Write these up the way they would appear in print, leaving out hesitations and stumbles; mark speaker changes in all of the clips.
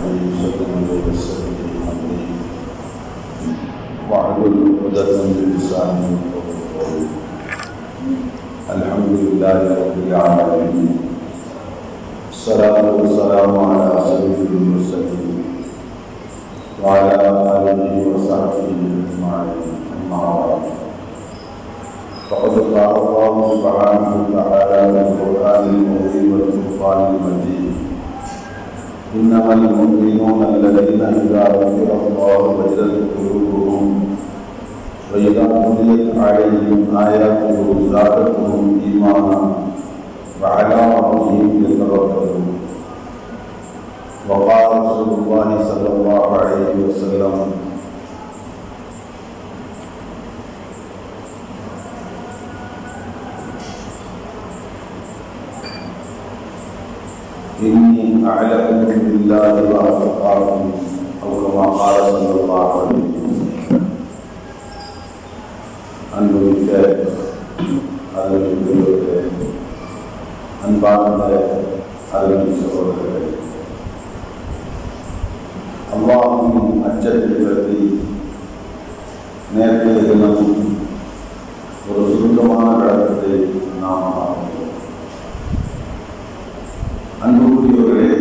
Speaker 1: صلى وسلم عليه واحلل عقدة من لساني يفقهوا قولي. الحمد لله رب العالمين، الصلاة والسلام على سيد المرسلين وعلى آله وصحبه أجمعين. أما بعد، فقد قال الله سبحانه وتعالى في القرآن الكريم والفرقان المجيد: إنما المؤمنون الذين إذا ذكر الله وجلت قلوبهم وإذا تليت عليهم آياته زادتهم إيمانا وعلى ربهم يتوكلون. وقال رسول الله صلى الله عليه وسلم: إني أعلمكم بالله وأتقاكم، أو كما قال صلى الله عليه وسلم. அன்புமிக்க அருள்மிக்க அன்பார்ந்த அருள் சகோதரர்களே, அல்லாஹ்வின் அச்சத்தை பற்றி நேற்றைய தினம் ஒரு சுருக்கமான விளக்கத்தை நாம் பார்த்தோம். அன்புக்குரியவர்களே,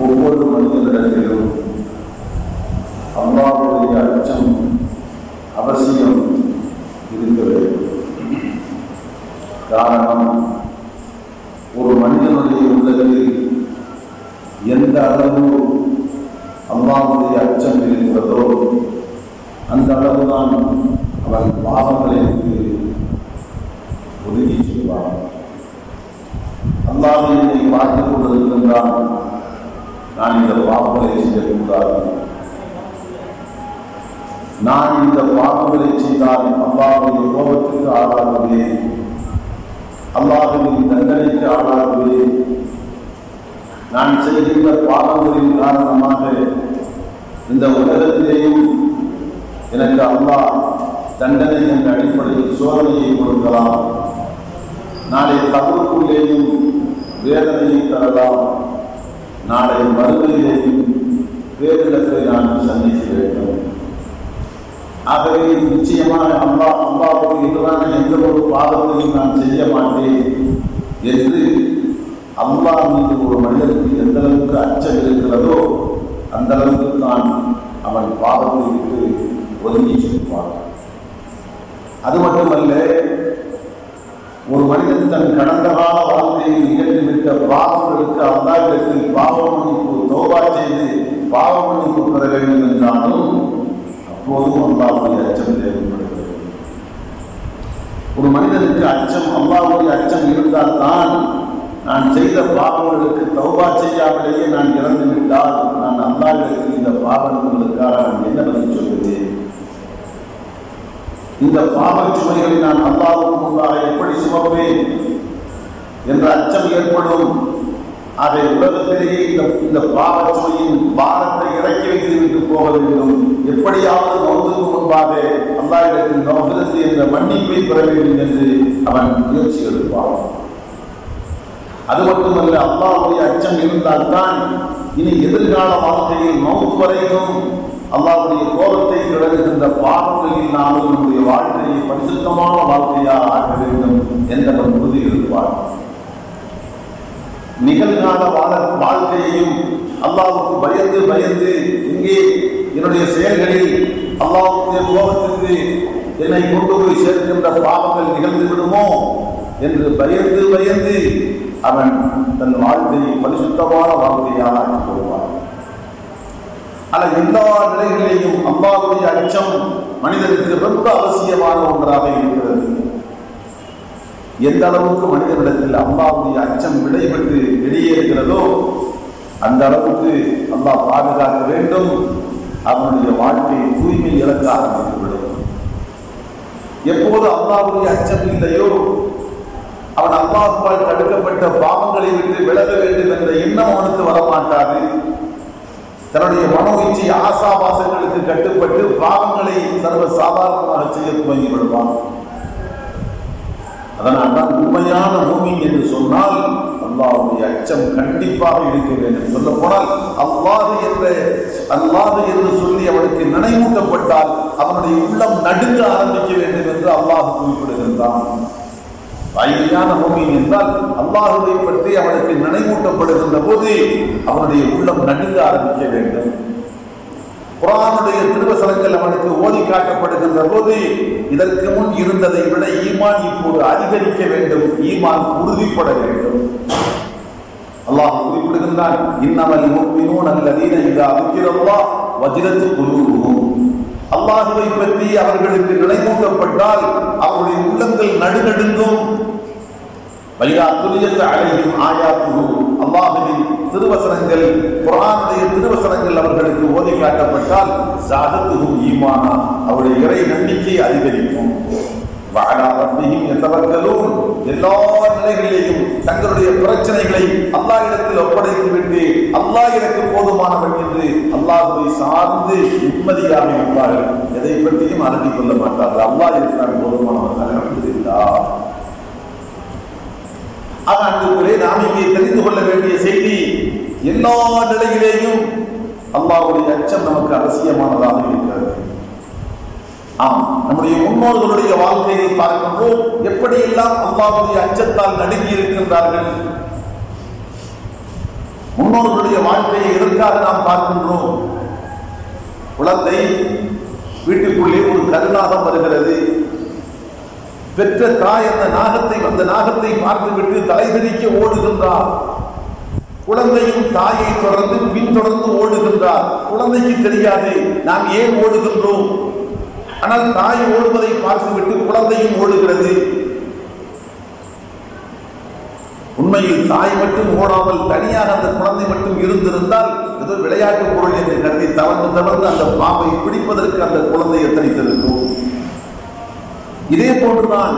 Speaker 1: ஒவ்வொரு மனிதனிடத்திலும் அல்லாஹ்வுடைய அச்சம் அவசியம் இருக்க வேண்டும். காரணம், ஒரு மனிதனுடைய உள்ளத்தில் எந்த அளவு அல்லாஹ்வுடைய அச்சம் இருக்கிறதோ அந்த அளவுதான் அவன் பாவங்களுக்கு ஒதுக்கி செல்வான். அல்லாஹ் என்னை பார்த்துக் கொண்டிருக்கின்றான், நான் இந்த பாவங்களை செய்யக்கூடாது, நான் இந்த பாவங்களை செய்தால் அல்லாஹ்வுடைய கோபத்துக்கு ஆளாகுவேன், அல்லாஹ்வின் தண்டனைக்கு ஆளாகுவேன், நான் செய்கின்ற பாவங்களின் காரணமாக இந்த உலகத்திலேயும் எனக்கு அல்லாஹ் தண்டனை என்ற அடிப்படையில் சோதனையை கொடுக்கலாம், நாளை கபருக்குள்ளேயும் வேதனையை தரலாம், நாளை மறுமையிலேயும் வேதனத்தை நான் சந்திக்க வேண்டும். ஆகவே நிச்சயமாக அல்லாஹ்வுக்கு எதிரான எந்த ஒரு பாவத்தையும் நான் செய்ய மாட்டேன் என்று அல்லாஹ் மீது ஒரு மனிதனுக்கு எந்த அளவுக்கு அச்சம் இருக்கிறதோ அந்த அளவுக்கு தான் அவன் பாவத்தை விட்டு ஒதுங்கி செல்வான். அது மட்டுமல்ல, ஒரு மனிதன் தன் கடந்த கால வாழ்க்கையில் நிகழ்ந்துவிட்ட பாவங்களுக்கு அல்லாஹ்விடத்தில் பாவ மன்னிப்பு தௌபா செய்து பாவ மன்னிப்பு பெற வேண்டும் என்றாலும் அப்போதும் அல்லாஹ்வுடைய அச்சம் தேவைப்படுகிறது. ஒரு மனிதனுக்கு அச்சம், அல்லாஹ்வுடைய அச்சம் இருந்தால்தான் நான் செய்த பாவங்களுக்கு தௌபா செய்யாமலேயே நான் இறந்து விட்டால் நான் அல்லாஹ்விடத்தில் இந்த பாவங்களுக்காக நான் என்ன பதில் சொல்லுவேன், இந்த பாவச் சுமைகளை நான் அல்லாஹ்வுக்கு முன்பாக எப்படி சுமப்பேன் என்ற அச்சம் ஏற்படும். அதை உலகத்திலேயே இந்த பாவச் சுமையின் பாரத்தை இறக்கி வைத்து போக வேண்டும். எப்படியாவது மௌத்துக்கு முன்பாக அல்லாஹ்விடத்தில் மஃபிரத் என்ற மன்னிப்பை பெற வேண்டும் என்று அவன் முயற்சி எடுப்பான். அது மட்டுமல்ல, அல்லாஹ்வுடைய அச்சம் இருந்தால்தான் இனி எதிர்கால வாழ்க்கையில் மௌத் வரைக்கும் அல்லாஹ்வுடைய கோபத்தை கிடக்கின்ற பாவங்களில் நாம் நம்முடைய வாழ்க்கையை பரிசுத்தமான வாழ்க்கையாக ஆக்க வேண்டும் என்றவன் உறுதி இருப்பார். நிகழ்கால வாழ்க்கையையும் அல்லாஹ்வுக்கு பயந்து பயந்து இங்கே என்னுடைய செயல்களில் அல்லாஹ்வுடைய கோபத்திற்கு என்னை கொண்டு போய் சேர்க்கின்ற பாவங்கள் நிகழ்ந்து விடுமோ என்று பயந்து பயந்து அவன் தன் வாழ்க்கையை பரிசுத்தமான வாழ்க்கையாக ஆக்கிக் கொள்வான். ஆனால் எல்லா நிலைகளிலேயும் அல்லாஹ்வுடைய அச்சம் மனிதனுக்கு ரொம்ப அவசியமான ஒன்றாக இருக்கிறது. எந்த அளவுக்கு மனிதனிடத்தில் அல்லாஹ்வுடைய அச்சம் விடைபெற்று வெளியேறுகிறதோ அந்த அளவுக்கு அல்லாஹ் பாதுகாக்க வேண்டும். அவனுடைய வாழ்க்கையை தூய்மை இழக்க ஆரம்பித்துவிடும். எப்போது அல்லாஹ்வுடைய அச்சம் இல்லையோ அவன் அல்லாஹ்வால் தடுக்கப்பட்ட பாவங்களை விட்டு விலக வேண்டும் என்ற எண்ணம் அவனுக்கு வரமாட்டாது. தன்னுடைய மனோ இச்சை ஆசாபாசங்களுக்கு கட்டுப்பட்டு பாவங்களை சர்வ சாதாரணமாக செய்ய துவங்கி விடுவான். அதனால் தான் உண்மையான மூமின் என்று சொன்னால் அல்லாஹ்வுடைய அச்சம் கண்டிப்பாக இருக்க வேண்டும். சொல்ல போனால் அல்லாஹ் என்று சொல்லி அவனுக்கு நினைவூட்டப்பட்டால் அவனுடைய உள்ளம் நடுங்க ஆரம்பிக்க வேண்டும் என்று அல்லாஹ் குறிப்பிடுகின்றான். வாயிலான மூமின் என்றால் அல்லாஹ்வை பற்றி அவனுக்கு நினைவூட்டப்படுகின்ற போது அவனுடைய உள்ளம் நடுங்க ஆரம்பிக்க வேண்டும். குர்ஆனுடைய திருவசனங்கள் அவனுக்கு ஓதி காட்டப்படுகின்ற போது இதற்கு முன் இருந்ததை விட ஈமான் இப்போது அதிகரிக்க வேண்டும், ஈமான் உறுதிப்பட வேண்டும். அல்லாஹ் குறிப்பிடுகின்றான், இன்னமல் முஃமினூன அல்லதீன இதா ذுக்கிரல்லாஹ் வஜிலத் குலூபுஹும். அல்லாஹ்வை பற்றி அவர்களுக்கு நினைவூட்டப்பட்டால் அவருடைய உள்ளங்கள் நடுநடுங்கும். வையா துலியத் அலைஹிம் ஆயாத்துஹு. அல்லாஹ்வின் திருவசனங்கள், குர்ஆனுடைய திருவசனங்கள் அவர்களுக்கு ஓதி காட்டப்பட்டால் ஸாதத்துஹும் ஈமானா, அவருடைய இறை நம்பிக்கை அதிகரிக்கும். வஅலா ரப்பிஹிம் யதவக்கலூன். எல்லா நிலைகளிலேயும் தங்களுடைய பிரச்சனைகளை அல்லாஹ்விடத்தில் ஒப்படைத்துவிட்டு அல்லாஹ் எனக்கு போதுமானவன் என்று அல்லாஹ்வை சார்ந்து நிம்மதியாக இருப்பார்கள். எதை பற்றியும் அலட்டிக் கொள்ள மாட்டார்கள். அல்லாஹ் இருக்கிறான், போதுமானவன். அல்ஹம்துலில்லாஹ். அன்றுக்குள்ளே நாம் இங்கே தெரிந்து கொள்ள வேண்டிய செய்தி, எல்லா நிலையிலேயும் அல்லாஹ்வுடைய அச்சம் நமக்கு அவசியமானதாக இருக்கிறது. நம்முடைய முன்னோர்களுடைய வாழ்க்கையை பார்க்கின்றோம், எப்படியெல்லாம் அல்லாஹ்வுடைய அச்சத்தால் நடுங்கி இருக்கின்றார்கள். முன்னோர்களுடைய வாழ்க்கையை எதற்காக நாம் பார்க்கின்றோம்? குழந்தை வீட்டுக்குள்ளே ஒரு கருநாகம் வருகிறது. பெற்ற தாய் அந்த நாகத்தை பார்த்துவிட்டு தலைதெறிக்க ஓடுகின்றார். குழந்தையும் தாயை பின்தொடர்ந்து ஓடுகின்றார். குழந்தைக்கு தெரியாது நாம் ஏன் ஓடுகின்றோம். ஆனால் தாய் ஓடுவதை பார்த்துவிட்டு குழந்தையும் ஓடுகிறது. உண்மையில் தாய் மட்டும் ஓடாமல் தனியாக அந்த குழந்தை மட்டும் இருந்திருந்தால் ஏதோ விளையாட்டு பொருள் என்று கருதி தவறு அந்த பாம்பை பிடிப்பதற்கு அந்த குழந்தை எத்தனைத்திருக்கும். இதே போன்றுதான்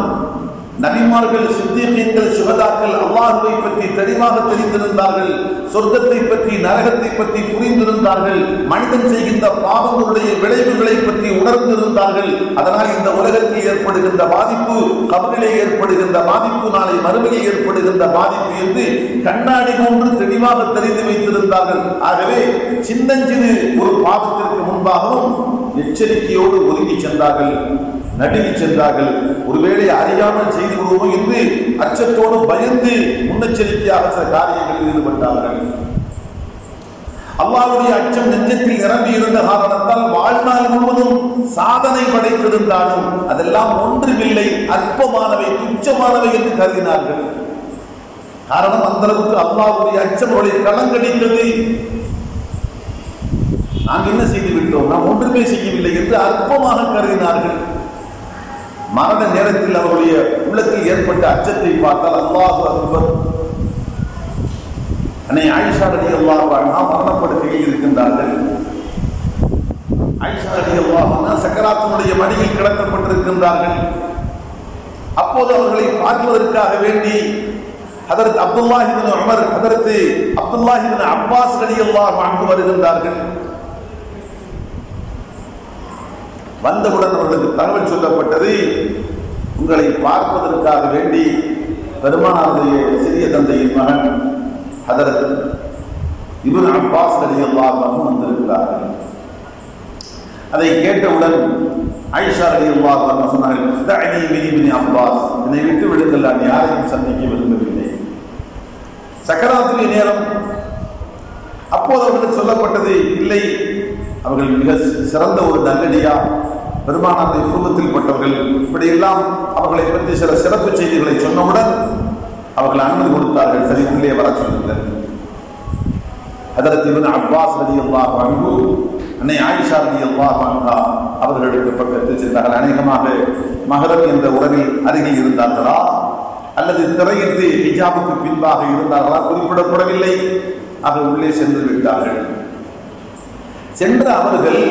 Speaker 1: நபிமார்கள், சித்தீகீன்கள், சுஹதாக்கள் அல்லாஹ்வை பற்றி தெளிவாக தெரிந்திருந்தார்கள். சொர்க்கத்தை பற்றி, நரகத்தை பற்றி புரிந்திருந்தார்கள். மனிதன் செய்கின்ற பாவங்களுடைய விளைவுகளை பற்றி உணர்ந்திருந்தார்கள். அதனால் இந்த உலகத்தில் ஏற்படுகின்ற பாதிப்பு, கபரிலே ஏற்படுகின்ற பாதிப்பு, நாளை மறுமையில் ஏற்படுகின்ற பாதிப்பு என்று கண்ணாடி போன்று தெளிவாக தெரிந்து வைத்திருந்தார்கள். ஆகவே சின்னஞ்சிறு ஒரு பாவத்திற்கு முன்பாகவும் எச்சரிக்கையோடு ஒதுங்கி சென்றார்கள், நடுங்கி சென்றார்கள். ஒருவேளை அறியாமல் செய்து விடுவோம் என்று அச்சத்தோடு பயந்து முன்னெச்சரிக்கையாக சில காரியங்களில் ஈடுபட்டார்கள். அல்லாஹ்வுடைய அச்சம் நெஞ்சத்தில் நிரம்பி இருந்த காரணத்தால் வாழ்நாள் முழுவதும் சாதனை படைத்திருந்தாலும் அதெல்லாம் ஒன்றுமில்லை, அற்பமானவை, துச்சமானவை என்று கருதினார்கள். காரணம், அந்த அளவுக்கு அல்லாஹ்வுடைய அச்சம் அவர்களை கலங்கடித்தது. நாங்கள் என்ன செய்து விட்டோம், நாம் ஒன்றுமே செய்யவில்லை என்று அற்பமாக கருதினார்கள். மரண நேரத்தில் அவருடைய உள்ளத்தில் ஏற்பட்ட அச்சத்தை பார்த்தால் அல்லாஹு அக்பர். அன்னை ஆயிஷா ரலியல்லாஹு அன்ஹா மரணப்படுக்கையில் இருக்கின்றார்கள். ஆயிஷா ரலியல்லாஹு அன்ஹா சக்கராத்தினுடைய மடியில் கிடத்தப்பட்டிருக்கின்றார்கள். அப்போது அவர்களை பார்ப்பதற்காக வேண்டி ஹதரத் அப்துல்லாஹ் இப்னு உமர், ஹதரத் அப்துல்லாஹ் இப்னு அப்பாஸ் ரலியல்லாஹு அன்ஹு வருகின்றார்கள். வந்தவுடன் அவர்களுக்கு தகவல் சொல்லப்பட்டது, உங்களை பார்ப்பதற்காக வேண்டி பெருமானாருடைய சிறிய தந்தையின் மகன் ஹதரத் இப்னு அப்பாஸ் ரலியல்லாஹு அன்ஹு வந்திருக்கிறார்கள். அதை கேட்டவுடன் ஆயிஷா ரலியல்லாஹு அன்ஹா சொன்னார்கள், தஅனி மின் இப்னு அப்பாஸ், என்னை விட்டு விடுங்கள், நான் யாரையும் சந்திக்க விரும்பவில்லை. சக்கராத்துடைய நேரம். அப்போது அவர்களுக்கு சொல்லப்பட்டது, இல்லை, அவர்கள் மிக சிறந்த ஒரு நல்லடியா, பெருமானாருடைய குடும்பத்தில் பட்டவர்கள், இப்படியெல்லாம் அவர்களை பற்றி சில சிறப்பு செய்திகளை சொன்னவுடன் அவர்கள் அனுமதி கொடுத்தார்கள். சரி, உள்ளே வர சொல்லுங்கள். ஹதரத் இப்னு அப்பாஸ் ரலியல்லாஹு அன்ஹு அன்னை ஆயிஷா ரலியல்லாஹு அன்ஹா அவர்களுக்கு பக்கத்தில் சென்றார்கள். அநேகமாக மஹரம் என்ற உறவில் அருகில் இருந்தார்களா அல்லது திரையிட்டு ஹிஜாபுக்கு பின்பாக இருந்தார்களா குறிப்பிடப்படவில்லை. ஆக உள்ளே சென்று விட்டார்கள். சென்ற அவர்கள்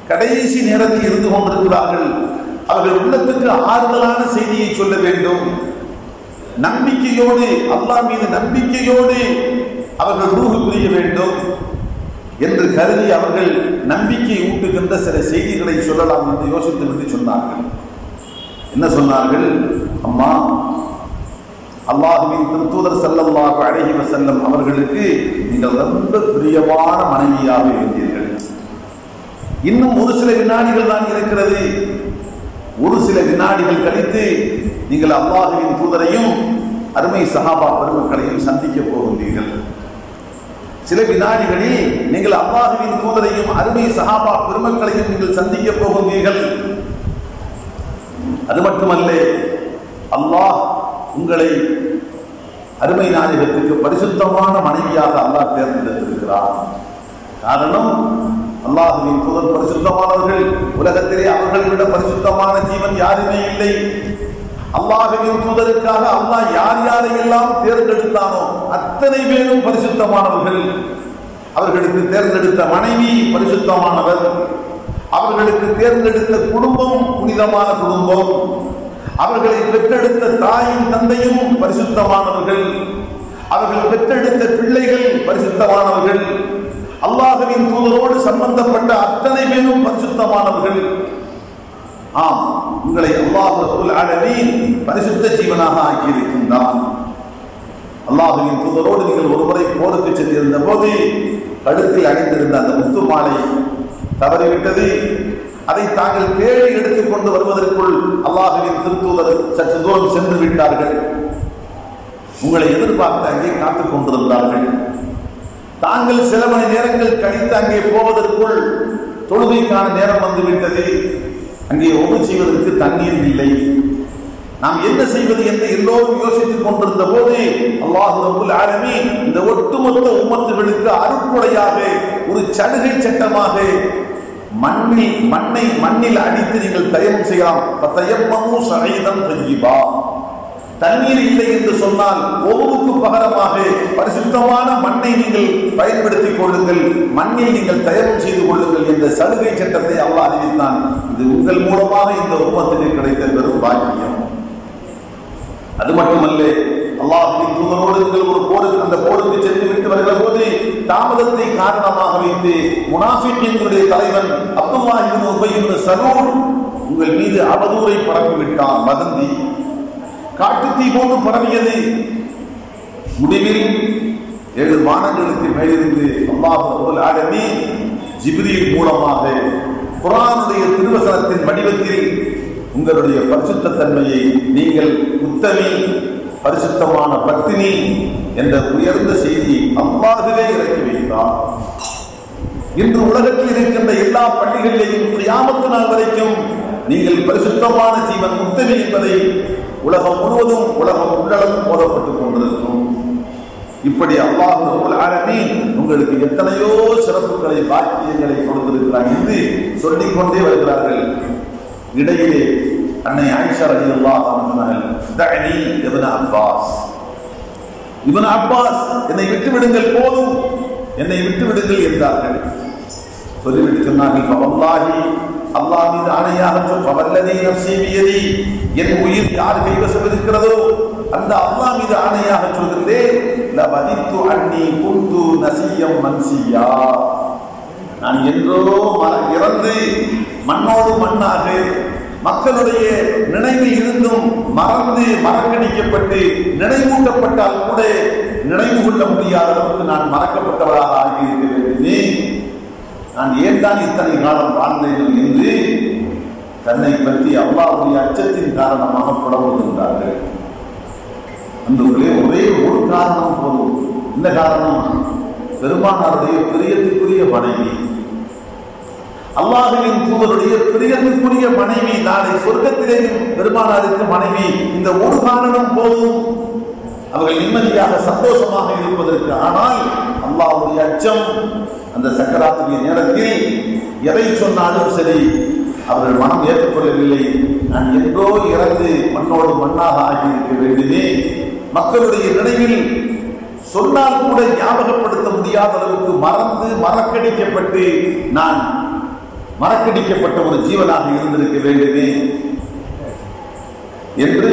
Speaker 1: கடைசி நேரத்தில் இருந்து கொண்டிருக்கிறார்கள். அவர்கள் உள்ளத்துக்கு ஆறுதலான செய்தியை சொல்ல வேண்டும். நம்பிக்கையோடு, அல்லாஹ் மீது நம்பிக்கையோடு அவர்கள் ரூஹ் பிரிய வேண்டும் என்று கருதி அவர்கள் நம்பிக்கை ஊட்டுகின்ற சில செய்திகளை சொல்லலாம் என்று யோசித்து விட்டு சொன்னார்கள். என்ன சொன்னார்கள்? அம்மா, அல்லாஹ்வின் திருத்தூதர் ஸல்லல்லாஹு அலைஹி வஸல்லம் அவர்களுக்கு நீங்கள் ரொம்ப பிரியமான மனைவியாக இருந்தீர்கள். இன்னும் ஒரு சில வினாடிகள் தான் இருக்கிறது. ஒரு சில வினாடிகள் கழித்து நீங்கள் அல்லாஹ்வின் தூதரையும் அருமை சஹாபா பெருமக்களையும் சந்திக்க போகின்றீர்கள். சில வினாடிகளில் நீங்கள் அல்லாஹ்வின் தூதரையும் அருமை சஹாபா பெருமக்களையும் நீங்கள் சந்திக்க போகின்றீர்கள். அது மட்டுமல்ல, அல்லாஹ் உங்களை அருமை நாயகத்துக்கு பரிசுத்தமான மனைவியாக அல்லாஹ் தேர்ந்தெடுத்திருக்கிறார். காரணம், அல்லாஹ்வின் தூதர் பரிசுத்தமானவர்கள். உலகத்திலே அவர்களை விட பரிசுத்தமான ஜீவன் யாருமே இல்லை. அல்லாஹ்வின் தூதருக்காக அல்லாஹ் யார் யாரையெல்லாம் தேர்ந்தெடுத்தானோ அத்தனை பேரும் பரிசுத்தமானவர்கள். அவர்களுக்கு தேர்ந்தெடுத்த மனைவி பரிசுத்தமானவர். அவர்களுக்கு தேர்ந்தெடுத்த குடும்பம் புனிதமான குடும்பம். அவர்களை பெற்றெடுத்த தாயும் தந்தையும் பரிசுத்தமானவர்கள். அவர்கள் பெற்றெடுத்த பிள்ளைகள் பரிசுத்தமானவர்கள். அல்லாஹ்வின் தூதரோடு சம்பந்தப்பட்ட அத்தனை பேரும் பரிசுத்தமானவர்கள். ஆம், உங்களை அல்லாஹ் ரப்பல் ஆலமீன் பரிசுத்த ஜீவனாக ஆக்கியிருக்கின்றான். அல்லாஹ்வின் தூதரோடு நீங்கள் ஒருமுறை போருக்கு சென்றிருந்த போது கழுத்தில் அணிந்திருந்த அந்த முத்து மாலை தவறிவிட்டது. அதை தாங்கள் தேடி எடுத்துக் கொண்டு வருவதற்குள் அல்லாஹ்வின் திருத்தூதர் சற்று தூரம் சென்று விட்டார்கள். உங்களை எதிர்பார்த்து அங்கே காத்துக் கொண்டிருந்தார்கள். தாங்கள் சில மணி நேரங்கள் கழித்து அங்கே போவதற்குள் தொழுகைக்கான நேரம் வந்துவிட்டது. அங்கே ஒன்று செய்வதற்கு தண்ணீர் இல்லை. நாம் என்ன செய்வது என்று எல்லோரும் யோசித்துக் கொண்டிருந்த போது அல்லாஹ் ரப்பல் ஆலமீன் இந்த ஒட்டுமொத்த உம்மத்துகளுக்கு அருட்கொடையாக ஒரு சலுகை சட்டமாக மண்ணில் அடித்து நீங்கள் தயமம் செய்யலாம். தண்ணீர் இல்லை என்று சொன்னால் ஒவ்வொருக்கு பகரமாக பரிசுத்தமான மண்ணை நீங்கள் பயன்படுத்திக் கொள்ளுங்கள், மண்ணில் நீங்கள் தயமம் செய்து கொள்ளுங்கள் என்ற சலுகை சட்டத்தை அல்லாஹ் அறிவித்தான். இது உங்கள் மூலமாக இந்த உம்மத்துக்கு கிடைத்த பெரும் பாக்கியம். அது மட்டுமல்ல, அல்லாஹ்வின் தூதரோடு நீங்கள் ஒரு போருக்கு அந்த போருக்கு சென்று விட்டு வருகிற போது தாமதத்தை காரணமாக வைத்து முனாஃபிக்குடைய தலைவன் அப்துல்லாஹ் இப்னு உபை இப்னு சலூல் உங்கள் மீது அவதூறை பரப்பிவிட்டான். வதந்தி காட்டுத்தீ போன்று பரவியது. முடிவில் 7 வானங்களுக்கு மேலிருந்து அல்லாஹ் ரப்பல் ஆலமீன் ஜிப்ரீல் மூலமாக குர்ஆனுடைய திருவசனத்தின் வடிவத்தில் உங்களுடைய பரிசுத்த தன்மையை நீங்கள் உத்தமி, பரிசுத்தமான பத்தினி என்ற உயர்ந்த செய்தி அல்லாஹ்வே இறக்கி வைத்தார். இன்று உலகத்தில் இருக்கின்ற எல்லா பள்ளிகளிலேயும் கியாமத் நாள் வரைக்கும் நீங்கள் பரிசுத்தமான ஜீவன் உத்தமி என்பதை உலகம் முழுவதும் உலகம் உள்ளளவும் போதப்பட்டுக் கொண்டிருக்கும். இப்படி அல்லாஹ் ரப்பல் ஆலமீன் உங்களுக்கு எத்தனையோ சிறப்புகளை பாக்கியங்களை கொடுத்திருக்கிறார் என்று சொல்லிக்கொண்டே வருகிறார்கள். இடையிலே அன்னை ஆயிஷா ரலியல்லாஹு அன்ஹா தஅனி இப்னு அப்பாஸ் என்னை விட்டு விடுங்கள், போதும், என்னை விட்டு விடுங்கள் என்றார்கள். சொல்லிவிட்டு சொன்னார்கள், வல்லாஹி அல்லாஹ் மீது ஆணையாக வல்லதி நஃப்ஸி பியதி, என் உயிர் யார் கைவசம் இருக்கிறதோ அந்த அல்லாஹ் மீது ஆணையாக சொல்கிறேன், லபதித்து அன்னி குந்து நசியம் மன்சியா, நான் என்றோ இறந்து மண்ணோடு மண்ணாக மக்களுடைய நினைவில் இருந்தும் மறந்து மறக்கடிக்கப்பட்டு நினைவூட்டப்பட்டால் கூட நினைவு கொள்ள முடியாத அளவுக்கு நான் மறக்கப்பட்டவராக ஆகியிருக்கிறேன். நான் ஏன் தான் இத்தனை காலம் வாழ்ந்தேன் என்று தன்னை பற்றி அல்லாஹ்வுடைய அச்சத்தின் காரணமாக புலம்புகின்றார்கள். அந்த ஒரே ஒரு காரணம் போதும். இந்த காரணம் பெருமானாருடைய பிரியத்துக்குரிய மனைவி, அல்லாஹ்வின் தூதருடைய பிரியத்துக்குரிய மனைவி, நாளை சொர்க்கத்திலேயும் பெருமானாருக்கு மனைவி. இந்த ஒரு காரணம் போதும் அவர்கள் நிம்மதியாக சந்தோஷமாக இருப்பதற்கு. ஆனால் அல்லாஹ்வுடைய அச்சம் அந்த சக்கராத்துடைய நேரத்தில் எதை சொன்னாலும் சரி அவர்கள் மனம் ஏற்றுக்கொள்ளவில்லை. நான் என்றோ இறந்து மண்ணோடு மண்ணாக ஆகியிருக்க வேண்டுமே, மக்களுடைய நினைவில் சொன்னால் கூட ஞாபகப்படுத்த முடியாத அளவுக்கு மறந்து மறக்கடிக்கப்பட்டு நான் மறக்கடிக்கப்பட்ட ஒரு ஜீவனாக இருந்திருக்க வேண்டுமே என்று,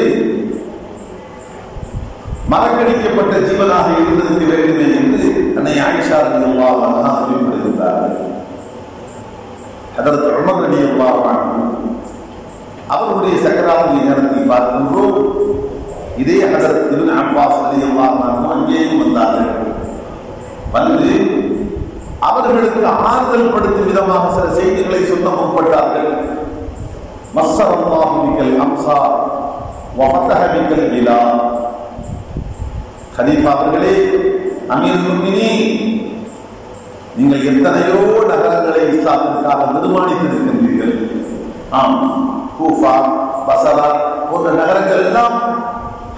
Speaker 1: மறக்கடிக்கப்பட்ட ஜீவனாக இருந்திருக்க வேண்டுமே என்று அன்னை ஆயிஷா ரலியல்லாஹு அன்ஹா குறிப்பிடுகிறார்கள். ஹதரத் உமர் ரலியல்லாஹு அன்ஹு அவருடைய சக்கராத்துடைய நேரத்தில் பார்க்கின்றோம், இதே ஹதரத் இப்னு அப்பாஸ் ரலியல்லாஹு அன்ஹு அங்கேயும் வந்தார்கள். வந்து அவர்களுக்கு ஆறுதல் படுத்தும் விதமாக சில செய்திகளை சொல்ல முற்பட்டார்கள். மஸ்ஸரல்லாஹு பிகல் அம்சா வ ஃபதஹ பிகல் இலா. கலீஃபா அவர்களே, அமீருல் முஃமினீன், நீங்கள் எத்தனையோ நகரங்களை இஸ்லாத்திற்காக நிர்மாணித்திருக்கின்றீர்கள். ஆம், கூஃபா, பஸரா போன்ற நகரங்கள் எல்லாம்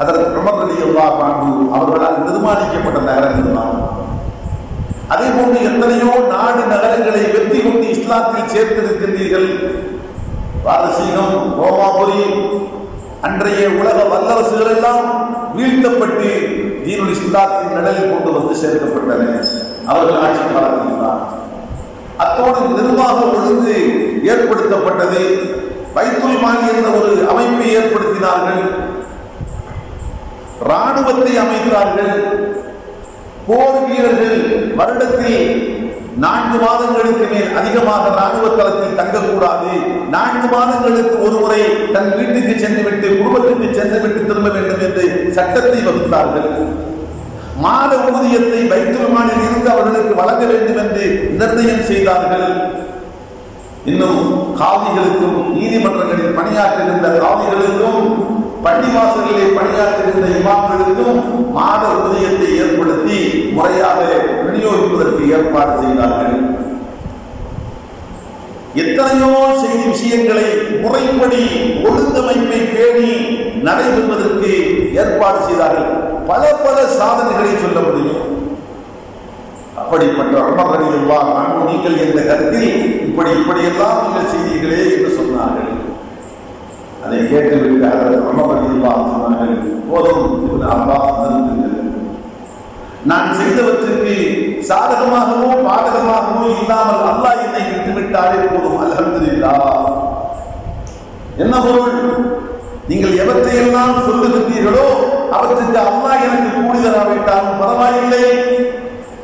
Speaker 1: ஹதரத் உமர் ரலியல்லாஹு அன்ஹு அவர்களால் நிர்மாணிக்கப்பட்ட நகரங்கள் தான். அதே போன்று எத்தனையோ நாடு நகரங்களை வெற்றி கொண்டு இஸ்லாத்தில் சேர்த்திருக்கின்றீர்கள். பாரசீகம், ரோமாபுரி, அன்றைய உலக வல்லரசுகள் எல்லாம் வீழ்த்தப்பட்டு தீனுல் இஸ்லாத்தின் நிழலில் கொண்டு வந்து சேர்க்கப்பட்டன அவர்கள் ஆட்சி காலத்தில் தான். அத்தோடு நிர்வாக ஒழுங்கு ஏற்படுத்தப்பட்டது. பைத்துல் மால் என்ற ஒரு அமைப்பை ஏற்படுத்தினார்கள். ராணுவத்தை அமைத்தார்கள். போர் வீரர்கள் வருடத்தில் 4 மாதங்களுக்கு மேல் அதிகமாக ராணுவ தளத்தில் தங்கக்கூடாது. 4 மாதங்களுக்கு ஒரு முறை தன் வீட்டுக்கு சென்றுவிட்டு குடும்பத்துக்கு சென்றுவிட்டு திரும்ப வேண்டும் என்று சட்டத்தை வகுத்தார்கள். மாத ஊதியத்தை பைத்துல் மாலில் இருந்து அவர்களுக்கு வழங்க வேண்டும் என்று நிர்ணயம் செய்தார்கள். இன்னும் காதிகளுக்கும் நீதிமன்றங்களில் பணியாற்றுகின்ற காதிகளுக்கும் பள்ளிவாசல்களை பணியாற்றுகின்ற இமாம்களுக்கும் மாத ஊதியத்தை ஏற்படுத்தி முறையாக விநியோகிப்பதற்கு ஏற்பாடு செய்தார்கள். எத்தனையோ செய்தி விஷயங்களை முறைப்படி ஒழுங்கமைப்பை பேணி நடைபெறுவதற்கு ஏற்பாடு செய்தார்கள். பல சாதனைகளை சொல்ல முடியும். அப்படிப்பட்ட உமர் ரலியல்லாஹு அன்ஹு நீங்கள் என்ற கருத்தில் இப்படியெல்லாம் நீங்கள் செய்தீர்களே என்று சொன்னார்கள். அதை கேட்டுவிட்டு ஹதரத் உமர் ரலியல்லாஹு அன்ஹு சொன்னார்கள், போதும் இப்னு அப்பாஸ், நிறுத்துங்கள். நான் செய்தவற்றுக்கு சாதகமாகவோ பாதகமாகவோ இல்லாமல் அல்லாஹ் என்னை விட்டுவிட்டாலே போதும், அல்ஹம்துலில்லாஹ். என்ன பொருள்? நீங்கள் எவற்றையெல்லாம் சொல்லுகின்றீர்களோ அவற்றுக்கு அல்லாஹ் எனக்கு கூலி தராவிட்டாலும் பரவாயில்லை.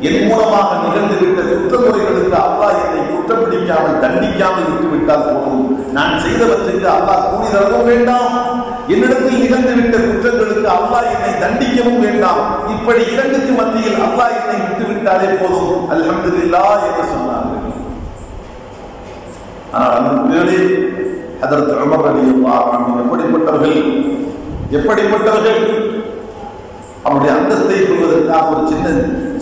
Speaker 1: என் மூலமாக நிகழ்ந்துவிட்ட குற்றமுறைகளுக்கு அல்லாஹ் என்னை குற்றம் பிடிக்காமல் தண்டிக்காமல் விட்டுவிட்டால் போதும். நான் செய்தவற்றுக்கு அல்லாஹ் கூலி தரவும் வேண்டாம், என்னிடத்தில் நிகழ்ந்துவிட்ட குற்றங்களுக்கு அல்லாஹ் என்னை தண்டிக்கவும் வேண்டாம். இப்படி இரண்டுக்கு மத்தியில் அல்லாஹ் என்னை விட்டுவிட்டாலே போதும், அல்ஹம்துலில்லாஹ் என்று சொன்னார்கள். ஆனால் அந்த பேரில் ஹதரத் உமர் ரலியல்லாஹு அன்ஹு எப்படிப்பட்டவர்கள் அவருடைய அந்தஸ்தை கொள்வதற்காக ஒரு சின்ன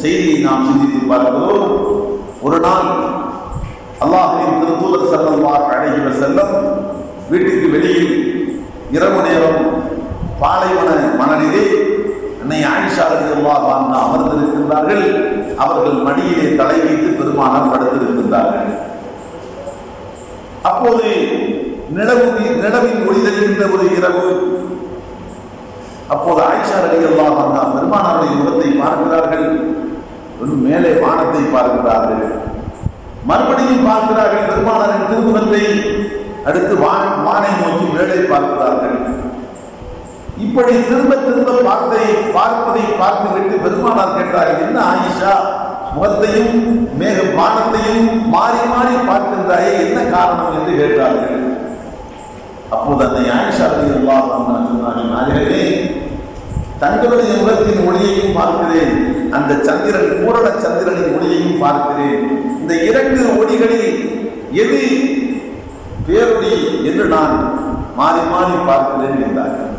Speaker 1: செய்தியை நாம் சிந்தித்து பார்க்கிறோம். ஒரு நாள் அல்லாஹ்வின் திருத்தூதர் ஸல்லல்லாஹு அலைஹி வஸல்லம் வீட்டுக்கு வெளியில் இரவு நேரம் பாலைவன மணலிலே அன்னை ஆயிஷா ரலியல்லாஹு அன்ஹா அமர்ந்திருக்கின்றார்கள். அவர்கள் மடியிலே தலை வைத்து பெருமானார் படுத்திருக்கின்றார்கள். அப்போது நிலவின் ஒளி தெரிகின்ற ஒரு இரவு. அப்போது ஆயிஷா ரலியல்லாஹு அன்ஹா பெருமானாருடைய முகத்தை பார்க்கிறார்கள். மேலே வானத்தை பார்க்கிறார்கள். மறுபடியும் பார்க்கிறார்கள் பெருமானாரின் திருமுகத்தை. அடுத்து வானை நோக்கி மேலே பார்க்கிறார்கள். இப்படி திரும்ப பார்ப்பதை பார்த்துவிட்டு பெருமானார் கேட்டார்கள், என்ன ஆயிஷா, முகத்தையும் வானத்தையும் மாறி மாறி பார்க்கின்றாயே, என்ன காரணம் என்று கேட்டார்கள். அப்போது அந்த ஆயிஷா ரலியல்லாஹு அன்ஹா சொன்னார்கள், நாயகமே, தங்களுடைய முகத்தின் ஒளியையும் பார்க்கிறேன், அந்த சந்திரன் பூரண சந்திரனின் ஒளியையும் பார்க்கிறேன். இந்த 2 ஒளிகளில் எது பேரொளி என்று நான் மாறி மாறி பார்க்கிறேன் என்றார்கள்.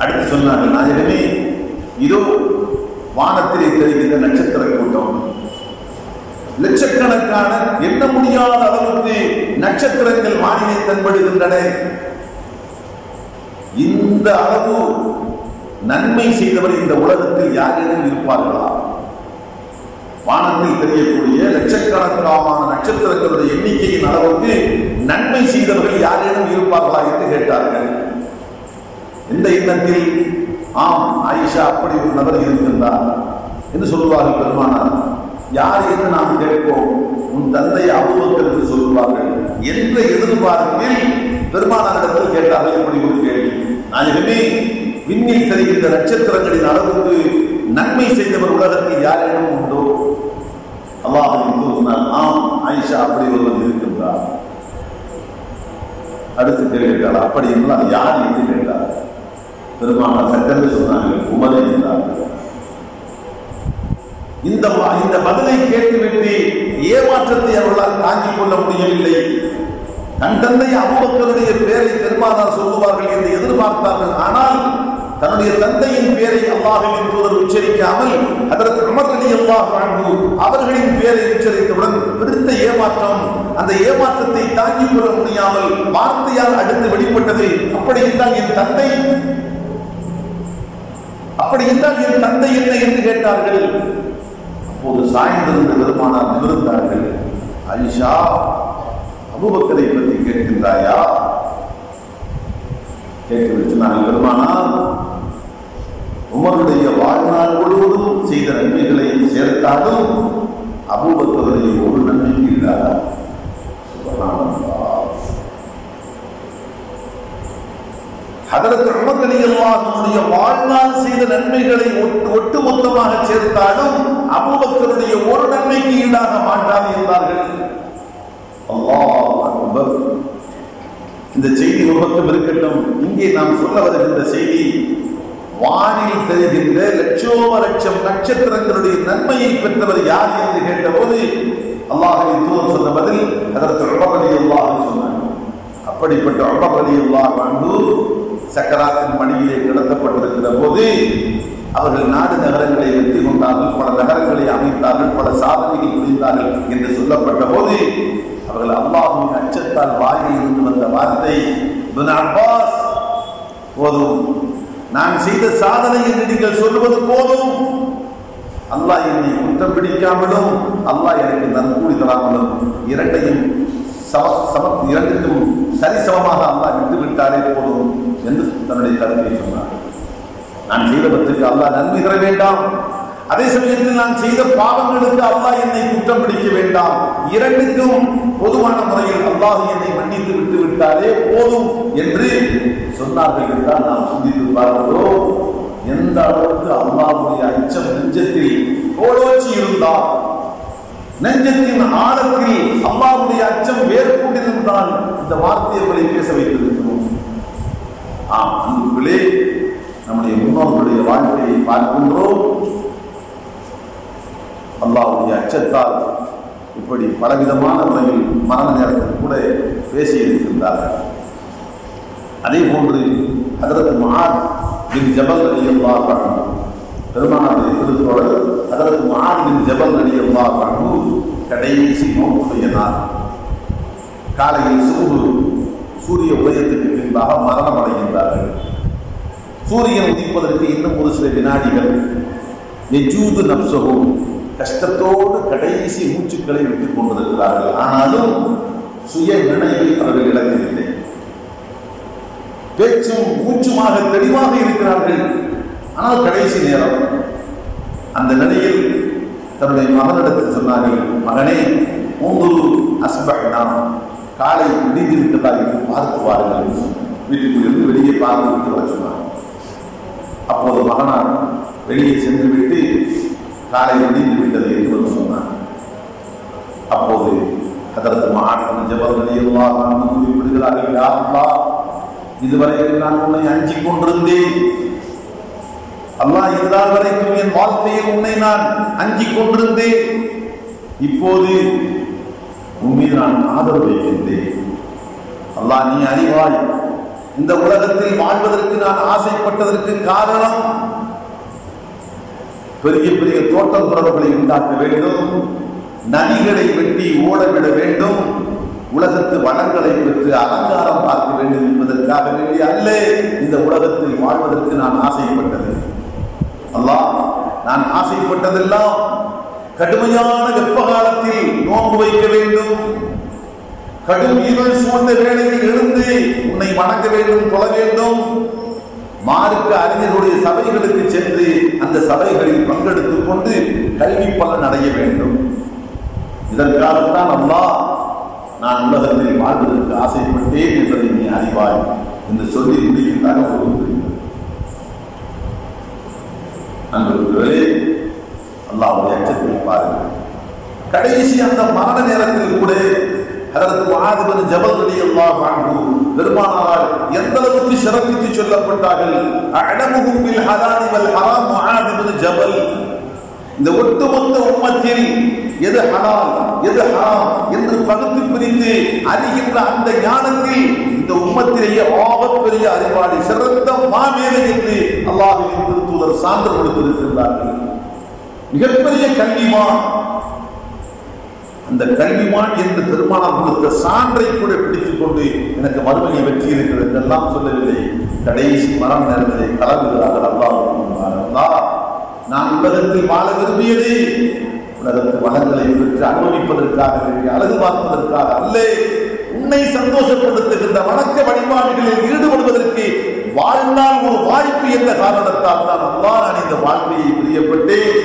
Speaker 1: அடுத்து சொன்னார்கள், நாயகமே, இதோ வானத்திலே தெரிகின்ற நட்சத்திர கூட்டம், லட்சக்கணக்கான எண்ண முடியாத அளவுக்கு நட்சத்திரங்கள் வானிலை தென்படுகின்றன. இந்த அளவு நன்மை செய்தவர் இந்த உலகத்தில் யாரேனும் இருப்பார்களா? வானத்தில் தெரியக்கூடிய லட்சக்கணக்கான நட்சத்திரங்களுடைய எண்ணிக்கையின் அளவுக்கு நன்மை செய்தவர்கள் யாரேனும் இருப்பார்களா என்று கேட்டார்கள். எந்த எண்ணத்தில்? ஆம், ஆயிஷா அப்படி ஒரு நபர் இருக்கின்றார் என்று சொல்லுவார்கள் பெருமானார். யார் என்று நாம் கேட்போம், உன் தந்தை அபூபக்கர் என்று சொல்லுவார்கள் என்ற எதிர்பார்ப்பில் பெருமானாரிடத்தில் கேட்டார்கள் இப்படி ஒரு கேள்வி. நாயகமே, விண்ணில் தெரிகின்ற நட்சத்திரங்களின் அளவுக்கு நன்மை செய்தவர் உலகத்தில் யாரேனும் உண்டோ? அல்லாஹ் சொன்னார், ஆம், ஆயிஷா அப்படி ஒருவர் இருக்கின்றார். அடுத்து கேட்டார், அப்படி என்றால் யார் என்று கேட்டார். பெருமானார் சட்டென்று சொன்னார்கள், உமர் என்றார்கள். இந்த பதிலை கேட்டுவிட்டு ஏமாற்றத்தை அவர்களால் தாங்கிக் கொள்ள முடியவில்லை. தன் தந்தை அபூபக்கருடைய பெயரை பெருமானார் சொல்லுவார்கள் என்று எதிர்பார்த்தார்கள். ஆனால் தன்னுடைய தந்தையின் பெயரை அல்லாஹ்வின் தூதர் உச்சரிக்காமல் ஹஜ்ரத் உமர் ரலியல்லாஹு அன்ஹு அவர்களின் பெயரை உச்சரித்தவுடன் பெருத்த ஏமாற்றம். அந்த ஏமாற்றத்தை தாங்கிக் கொள்ள முடியாமல் வார்த்தையால் அடுத்து வெளிப்பட்டது, அப்படி என்றால் என் தந்தை என்ன என்று கேட்டார்கள். அப்போது சாய்ந்திருந்த பெருமானார் நிமிர்ந்தார்கள். ஆயிஷா, அபூபக்கரை பற்றி கேட்கின்றாயா? கேட்டுவிட்டு நாங்கள் பெருமானார், உமருடைய வாழ்நாள் முழுவதும் செய்த நன்மைகளை சேர்த்தாலும் அபூபக்கருடைய ஒரு நன்மைக்கு இல்லாத. ஹஜ்ரத் உமர் ரலியல்லாஹு அன்ஹுடைய வாழ்நாள் செய்த நன்மைகளை ஒட்டுமொத்தமாக சேர்த்தாலும் அபூபக்கருடைய ஒரு நன்மைக்கு ஈடாக மாட்டாது என்றார்கள். அல்லாஹ் அக்பர். இந்த செய்தி ஒரு பக்கம் இருக்கட்டும். இங்கே நாம் சொல்ல வருகின்ற செய்தி, வானில் தெரிகின்ற லட்சோப லட்சம் நட்சத்திரங்களுடைய நன்மையை பெற்றவர் யார் என்று கேட்டபோது அல்லாஹ்வின் தூதர் சொன்ன பதில் ஹஜ்ரத் உமர் ரலியல்லாஹு அன்ஹு சொன்னார். அப்படிப்பட்ட உமர் ரலியல்லாஹு அன்ஹு சக்கராத்தின் மடியிலே கிடத்தப்பட்டிருக்கிற போது அவர்கள் நாடு நகரங்களை வெற்றி கொண்டார்கள், பல நகரங்களை அமைத்தார்கள், பல சாதனைகள் புரிந்தார்கள் என்று சொல்லப்பட்ட போது அவர்கள் அல்லாஹ்வின் அச்சத்தால் வாயில் இருந்து வந்த வார்த்தை, இப்னு அப்பாஸ், போதும், நான் செய்த சாதனை என்று நீங்கள் சொல்வது போதும். அல்லாஹ் என்னை குற்றம் பிடிக்காமலும் அல்லாஹ் எனக்கு நற்கூலி தராமலும் இரண்டுக்கும் சரிசமமாக அல்லாஹ் விட்டு விட்டாரே போதும் என்று தன்னுடைய கருத்தை சொன்னார். நான் செய்தவற்றுக்கு அல்லாஹ் நன்மை தர வேண்டாம், அதே சமயத்தில் நான் செய்த பாவங்களுக்கு அல்லாஹ் என்னை குற்றம் பிடிக்க வேண்டாம். இரண்டுக்கும் பொதுவான முறையில் அல்லாஹ் என்னை மன்னித்து விட்டு விட்டாரே போதும் என்று சொன்னார்கள் என்றால் நாம் சிந்தித்து பார்க்கிறோம். எந்த அளவுக்கு அல்லாஹ்வுடைய அச்சம் நெஞ்சத்தில் கோலோச்சி இருந்தால், நெஞ்சத்தின் ஆழத்தில் அல்லாஹ்வுடைய அச்சம் வேறு கொண்டிருந்தால் இந்த வார்த்தைகளை பேச வைத்திருக்கிறோம். அன்புகளே, நம்முடைய முன்னோர்களுடைய வாழ்க்கையை பார்க்கின்றோம். அல்லாஹ்வுடைய அச்சத்தால் இப்படி பலவிதமான முறையில் மரண நேரத்தில் கூட பேசியிருக்கின்றார்கள். அதே போன்று ஹஜ்ரத் முஆத் பின் ஜபல் ரலியல்லாஹு அன்ஹு, பெருமானாருடைய திருத்தோழர் ஹஜ்ரத் முஆத் பின் ஜபல் ரலியல்லாஹு அன்ஹு கடைசி மௌத்துடைய நாள் காலையில் சூரிய உதயத்துக்கு பின்பாக மரணம் அடைகின்றார்கள். சூரியன் உதிப்பதற்கு இன்னும் ஒரு சில வினாடிகள். யஜூது நப்ஸஹு, கஷ்டத்தோடு கடைசி மூச்சுக்களை விட்டுக் கொண்டிருக்கிறார்கள். ஆனாலும் சுய நினைவை அவர்கள் இழக்கவில்லை. பேச்சும் மூச்சுமாக தெளிவாக இருக்கிறார்கள். ஆனால் கடைசி நேரம். அந்த நிலையில் தன்னுடைய மகனிடத்தில் சொன்னார்கள், மகனே, மூன்று அஸ்பஹ்னா, காலை விடிந்து விட்டதா என்று பார்த்து வாருங்கள். வீட்டுக்குள்ளிருந்து வெளியே பார்த்து விட்டு வர சொன்னார். அப்போது மகனார் வெளியே சென்று விட்டு காலை விடிந்து விட்டது என்று சொன்னார். அப்போது ஹஜ்ரத் முஆத் பின் ஜபல் ரலியல்லாஹு அன்ஹு குறிப்பிடுகிறார்கள், யா அல்லாஹ், இதுவரைக்கும் நான் உன்னை அஞ்சிக் கொண்டிருந்தேன். அல்லாஹ், இதுநாள் வரைக்கும் என் வாழ்க்கையில் உன்னை நான் அஞ்சிக் கொண்டிருந்தேன். இப்போது உன் மீது நான் ஆதரவு வைக்கின்றேன். அல்லாஹ், நீ அறிவாய், இந்த உலகத்தில் வாழ்வதற்கு நான் ஆசைப்பட்டதற்கு காரணம் பெரிய பெரிய தோட்டம் துறவுகளை உண்டாக்க வேண்டும், நதிகளை வெட்டி ஓடவிட வேண்டும், உலகத்து வளங்களை பெற்று அலங்காரம் பார்க்க வேண்டும் என்பதற்காக வேண்டிய அல்ல இந்த உலகத்தில் வாழ்வதற்கு நான் ஆசைப்பட்டது. அல்லாஹ், நான் ஆசைப்பட்டதெல்லாம் கடுமையான வெப்ப காலத்தில் நோன்பு வைக்க வேண்டும், கடும் இருள் சூழ்ந்த வேளையில் எழுந்து உன்னை வணங்க வேண்டும், தொழ வேண்டும், மார்க்க அறிஞர்களுடைய சபைகளுக்கு சென்று அந்த சபைகளில் பங்கெடுத்துக் கொண்டு கல்வி பலன் அடைய வேண்டும். இதற்காகத்தான் அல்லாஹ், நான் உலகத்தில் வாழ்வதற்கு ஆசைப்பட்டேன் என்பதை நீ அறிவாய் என்று சொல்லி முடிக்கின்றாக சொல்லுங்கள். அன்பர்களே, அல்லாஹ்வுடைய அச்சத்தை பாருங்கள். கடைசி அந்த மரண நேரத்தில் கூட ஹதரத் முஆத் இப்னு ஜபல் ரலியல்லாஹு அன்ஹு பெருமானாரால் எந்த அளவுக்கு சிறப்பித்து சொல்லப்பட்டார்கள். அஅலமுஹும் பில் ஹலால் வல் ஹராம் முஆத் இப்னு ஜபல். இந்த ஒட்டுமொத்த உம்மத்தில் எது ஹலால் எது ஹராம் என்று பகுத்து பிரித்து அறிகின்ற அந்த ஞானத்தில் இந்த உம்மத்திலேயே ஆகப்பெரிய அறிவாளி சிறந்த மாமேதை என்று அல்லாஹ்வின் திருத்தூதர் சான்று கொடுத்திருக்கிறார்கள். மிகப்பெரிய கல்விமான். அந்த கல்விமான் என்று பெருமானார் கொடுத்த சான்றை கூட பிடித்துக் கொண்டு எனக்கு மறுமையை வெற்றி இருக்கிறது என்றெல்லாம் சொல்லவில்லை. கடைசி மரண நேரத்திலே கலந்துகிறார்கள். அல்லாஹ் நான் உலகத்தில் வாழ விரும்பியது உலகத்து வளங்களை பெற்று அனுபவிப்பதற்காக வேண்டிய அழகு பார்ப்பதற்காக அல்ல, உன்னை சந்தோஷப்படுத்துகின்ற வணக்க வழிபாடுகளில் ஈடுபடுவதற்கு வாழ்நாள் ஒரு வாய்ப்பு என்ற காரணத்தால் தான் அல்லாஹ் நான் இந்த வாழ்க்கையை பிரியப்பட்டேன்.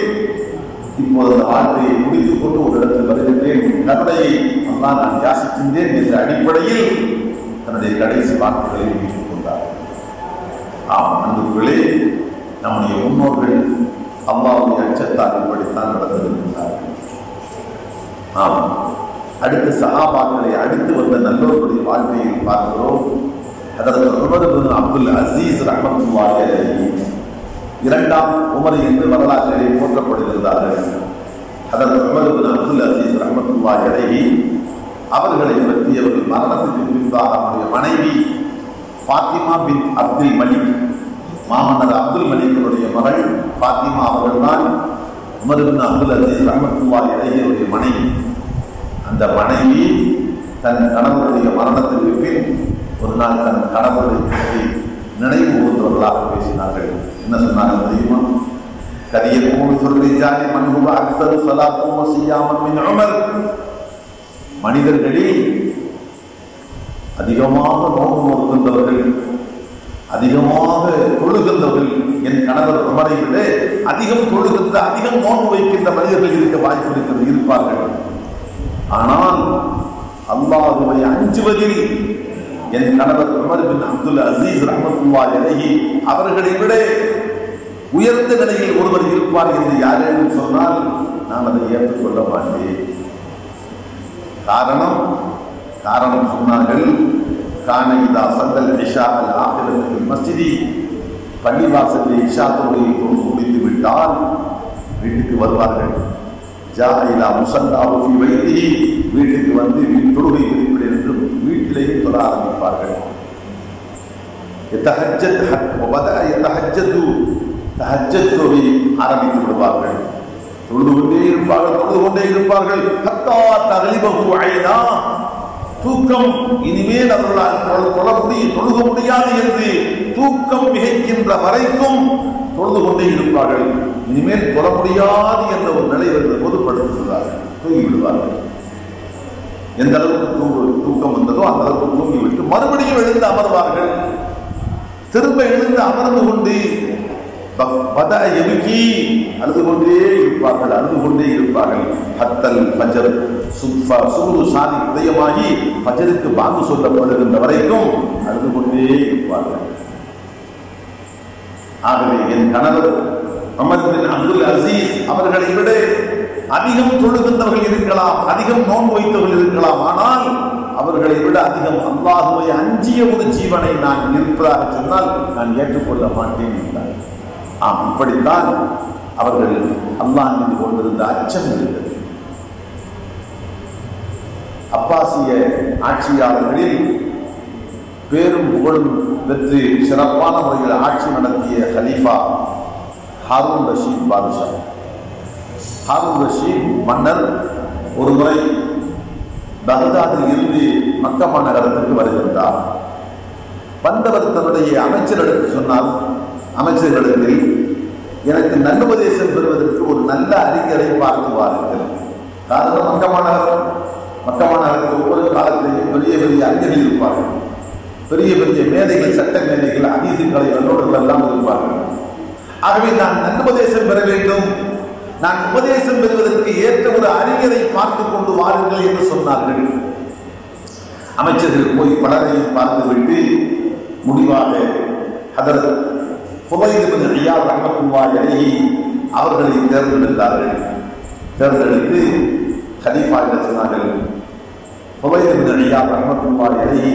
Speaker 1: இப்போது அந்த வாழ்க்கையை முடித்துக் கொண்டு ஒரு இடத்தில் வருகின்றேன். கருணையை அல்லாஹ் நான் யாசிக்கின்றேன் என்ற அடிப்படையில் தன்னுடைய கடைசி வார்த்தைகளை முடித்துக் கொண்டார். ஆம் அன்புகளே, நம்முடைய முன்னோர்கள் அல்லாஹ்வுடைய அச்சத்தால் இப்படித்தான் நடந்திருக்கிறார்கள். ஆம், அடுத்த சஹாபாக்களை அடுத்து வந்த நல்லோர்களுடைய வாழ்க்கையில் பார்க்கிறோம். ஹதரத் உமர் இப்னு அப்துல் அசீஸ் ரஹ்மத்துல்லாஹி அலைஹி இரண்டாம் உமர் என்று வரலாற்றிலே போற்றப்படுகிறார்கள். ஹதரத் உமர் இப்னு அப்துல் அசீஸ் ரஹ்மத்துல்லாஹி அலைஹி அவர்களை பற்றி அவர்கள் மரணத்துக்கு பின்பாக அவருடைய மனைவி ஃபாத்திமா பின் அப்துல் மலிக், மாமன்னர் அப்துல் மலிக்குடைய மகள் ஃபாத்திமா அவர்கள் தான் உமர் இப்னு அப்துல் அசீஸ் ரஹ்மத்துல்லாஹி அலைஹியுடைய மனைவி. அந்த மனைவி தன் கணவருடைய மரணத்திற்கு பின் ஒரு நாள் தன் கணவரை பற்றி நினைவு கூர்ந்தவர்களாக பேசினார்கள். என்ன சொன்னார்கள் தெரியுமா? கரியக்கூடு சொல்லி ஜாலி மன்ஹுவ அக்ஸரு ஸலாத்தும் வ ஸியாமன் மின் உமர். மனிதர்களில் அதிகமாக நோன்பு நோக்கின்றவர்கள், அதிகமாக தொழுகின்றவர்கள் என் கணவர் உமரை விட அதிகம் தொழுகின்ற அதிகம் நோன்பு வைக்கின்ற மனிதர்கள் இருக்க வாய்ப்பு இருக்கிறது, இருப்பார்கள். ஆனால் அல்லாஹ்வை அஞ்சுவதில் என் கணவர் உமர் பின் அப்துல் அசீஸ் ரஹ்மத்துல்லாஹி அலைஹி அவர்களை விட உயர்ந்த நிலையில் ஒருவர் இருப்பார் என்று யாரேனும் சொன்னால் நான் அதை ஏற்றுக்கொள்ள மாட்டேன். காரணம் சொன்னார்கள், கானைதா சந்தல் இஷா அல் ஆகிரத்தில் மஸ்ஜிதி, பள்ளிவாசலில் இஷா தொழுகையை தொழுது முடித்து விட்டால் வீட்டுக்கு வருவார்கள். ஜாயிலா முசல்லாஹு ஃபீ பைத்திஹி, வீட்டுக்கு வந்து தொழுகை குறிப்பிட என்று வீட்டிலேயே தொழ ஆரம்பிப்பார்கள். தஹஜ்ஜத் தொழுகை ஆரம்பித்து விடுவார்கள். தொழுது கொண்டே இருப்பார்கள். ஹத்தா தக்லிபஹு ஐனா, தூக்கம் இனிமேல் அவர்களால் தொழுக முடியாது என்று தூக்கம் மிகைக்கின்ற வரைக்கும் தொழுது கொண்டே இருப்பார்கள். இனிமேல் தொழ முடியாது என்ற ஒரு நிலை வருகிற போது படுத்துகிறார்கள், தூங்கி விடுவார்கள். எந்த அளவுக்கு தூக்கம் வந்ததோ அந்த அளவுக்கு தூங்கிவிட்டு மறுபடியும் எழுந்து அமர்வார்கள். திரும்ப எழுந்து அமர்ந்து கொண்டு அழுது கொண்டே இருப்பார்கள். ஹத்தல் ஃபஜர், சுபு சாதி உதயமாகி ஃபஜருக்கு பாங்கு சொல்லப்படுகின்ற வரைக்கும் அழுது கொண்டே இருப்பார்கள். ஆகவே என் கணவர் உமர் பின் அப்துல் அசீஸ் அவர்களை விட அதிகம் தொழுகின்றவர்கள் இருக்கலாம், அதிகம் நோன்பு வைத்தவர்கள் இருக்கலாம். ஆனால் அவர்களை விட அதிகம் அல்லாஹ்வை அஞ்சிய ஒரு ஜீவனை நான் இருப்பதாக சொன்னால் நான் ஏற்றுக்கொள்ள மாட்டேன் என்றார். ஆம், இப்படித்தான் அவர்கள் அல்லாஹ் மீது கொண்டிருந்த அச்சம் இருந்தது. அப்பாசிய ஆட்சியாளர்களில் பேரும் புகழும் பெற்று சிறப்பான முறையில் ஆட்சி நடத்திய ஹலீஃபா ஹாரூன் ரஷீத் பாதுஷா. ஹாரூன் ரஷீத் மன்னர் ஒரு முறை பகதாதில் இருந்து மக்கா மாநகரத்திற்கு வருகின்றார். வந்தவர் தன்னுடைய அமைச்சரிடத்தில் சொன்னால், அமைச்சர்களிடத்தில் எனக்கு நல்லுபதேசம் பெறுவதற்கு ஒரு நல்ல அறிஞரை பார்த்து வாருங்கள். காரணம் மக்கா மாநகரத்தில் ஒவ்வொரு காலத்திலேயும் பெரிய பெரிய அறிஞர்கள் இருப்பார்கள், பெரிய பெரிய மேதைகள், சட்ட மேதைகள், ஹதீஸுகளை வல்லோர்கள் எல்லாம் இருப்பார்கள். ஆகவே நான் நல்லுபதேசம் பெற வேண்டும், நான் உபதேசம் பெறுவதற்கு ஏற்ற ஒரு அறிஞரை பார்த்து கொண்டு வாருங்கள் என்று சொன்னார்கள். அமைச்சர்கள் போய் பலரையும் பார்த்துவிட்டு முடிவாக ஹதரத் ஃபுதைல் இப்னு இயாத் ரஹ்மத்துல்லாஹி அலைஹி அவர்களை தேர்ந்தெடுத்தார்கள். தேர்ந்தெடுத்து கலீஃபாவிடம் சொன்னார்கள், ஃபுதைல் இப்னு இயாத் ரஹ்மத்துல்லாஹி அலைஹி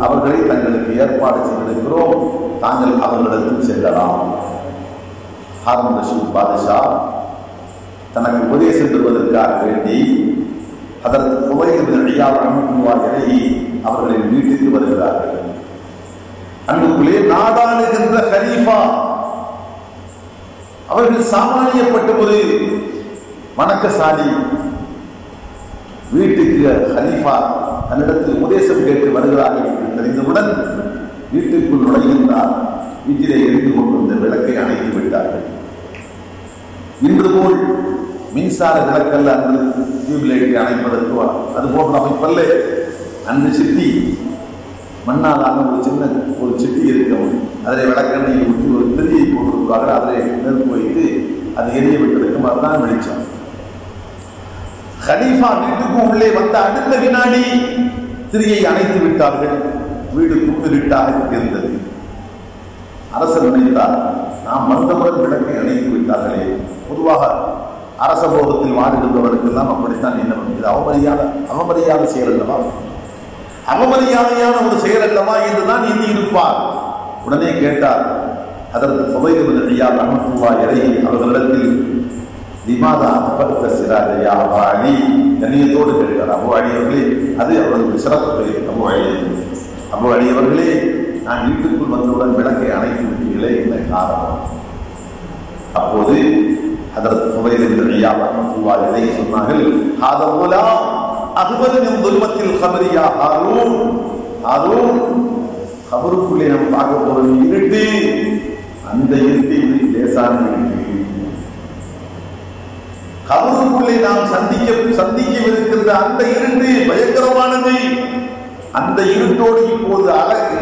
Speaker 1: அவர்களை தங்களுக்கு ஏற்பாடு செய்திருக்கிறோம், தாங்கள் அவர்களிடத்தில் செல்லலாம். ஹாரூன் ரஷீத் பாதுஷா தனக்கு உபதேசம் பெறுவதற்காக வேண்டி ஹதரத் ஃபுதைல் இப்னு இயாத் ரஹ்மத்துல்லாஹி அலைஹி அவர்களின் வீட்டுக்கு வருகிறார்கள். அன்புக்குள்ளே நாடாளுகின்ற கலீஃபா அவர்கள் சாமானியப்பட்ட ஒரு வணக்கசாலி. வீட்டுக்கு கலீஃபா தன்னிடத்தில் உபதேசம் கேட்டு வருகிறார்கள் என்று தெரிந்தவுடன் வீட்டுக்குள் நுழைகின்றார். வீட்டிலே எரிந்து கொண்டிருந்த விளக்கை அணைத்து விட்டார்கள். இன்று போல் மின்சார விளக்கல்ல அன்று டியூப்லைட்டை அணைப்பதற்கு அது போன்ற அமைப்பல்ல. அன்று சிட்டி மண்ணாலான ஒரு சிட்டி இருக்கும். அதில் விளக்கெண்ணெயை ஊற்றி ஒரு திரியை போட்டிருப்பார்கள். அதில் நெருப்பு வைத்து அது எரிய விட்டிருக்கும். அதுதான் வெளிச்சம். கலீஃபா வீட்டுக்கு உள்ளே வந்த அடுத்த வினாடி திரியை அணைத்து விட்டார்கள். வீடு கும்பிட்டாக இருந்தது. அரசர் நினைத்தார், நாம் வந்தவுடன் விளக்கை அணைத்து விட்டார்களே. பொதுவாக அரச போகத்தில் வாழ்கின்றவர்களுக்கெல்லாம் அப்படித்தான் என்ன இது அவமரியாத செயல் அல்லவா, அவமரியாதையான ஒரு செயல் அல்லவா என்றுதான் எண்ணி இருப்பார். உடனே கேட்டார், அதற்கு ஃபுதைல் இப்னு இயாத் ரஹ்மத்துல்லாஹி அலைஹி அவர்களிடத்தில் லிமாதா அத்பர்த சிராஜயா அபூ அலி, கண்ணியத்தோடு கேட்டார். அபூ அலி அவர்களே, அது அவர்களுக்கு சிறப்பு பெரிய அபூ அலி அவர்களே, நான் வீட்டுக்குள் வந்தவுடன் விளக்கை அணைத்து விட்டீர்களே, என்ன காரணம்? அப்போது ஹதரத் ஃபுதைல் இப்னு இயாத் ரஹ்மத்துல்லாஹி அலைஹி சொன்னார்கள், ஹாதா குலாம் அஹ்மது மின் துல்மத்தில் கபரி யா ஹாரூன். ஹாரூன், கபருக்குள்ளே நாம் பார்க்க போறது இருட்டு. அந்த இருட்டை லேசான இருட்டு. கபருக்குள்ளே நாம் சந்திக்கவிருக்கின்ற அந்த இருட்டு பயங்கரமானது. அந்த இருட்டோடு இப்போது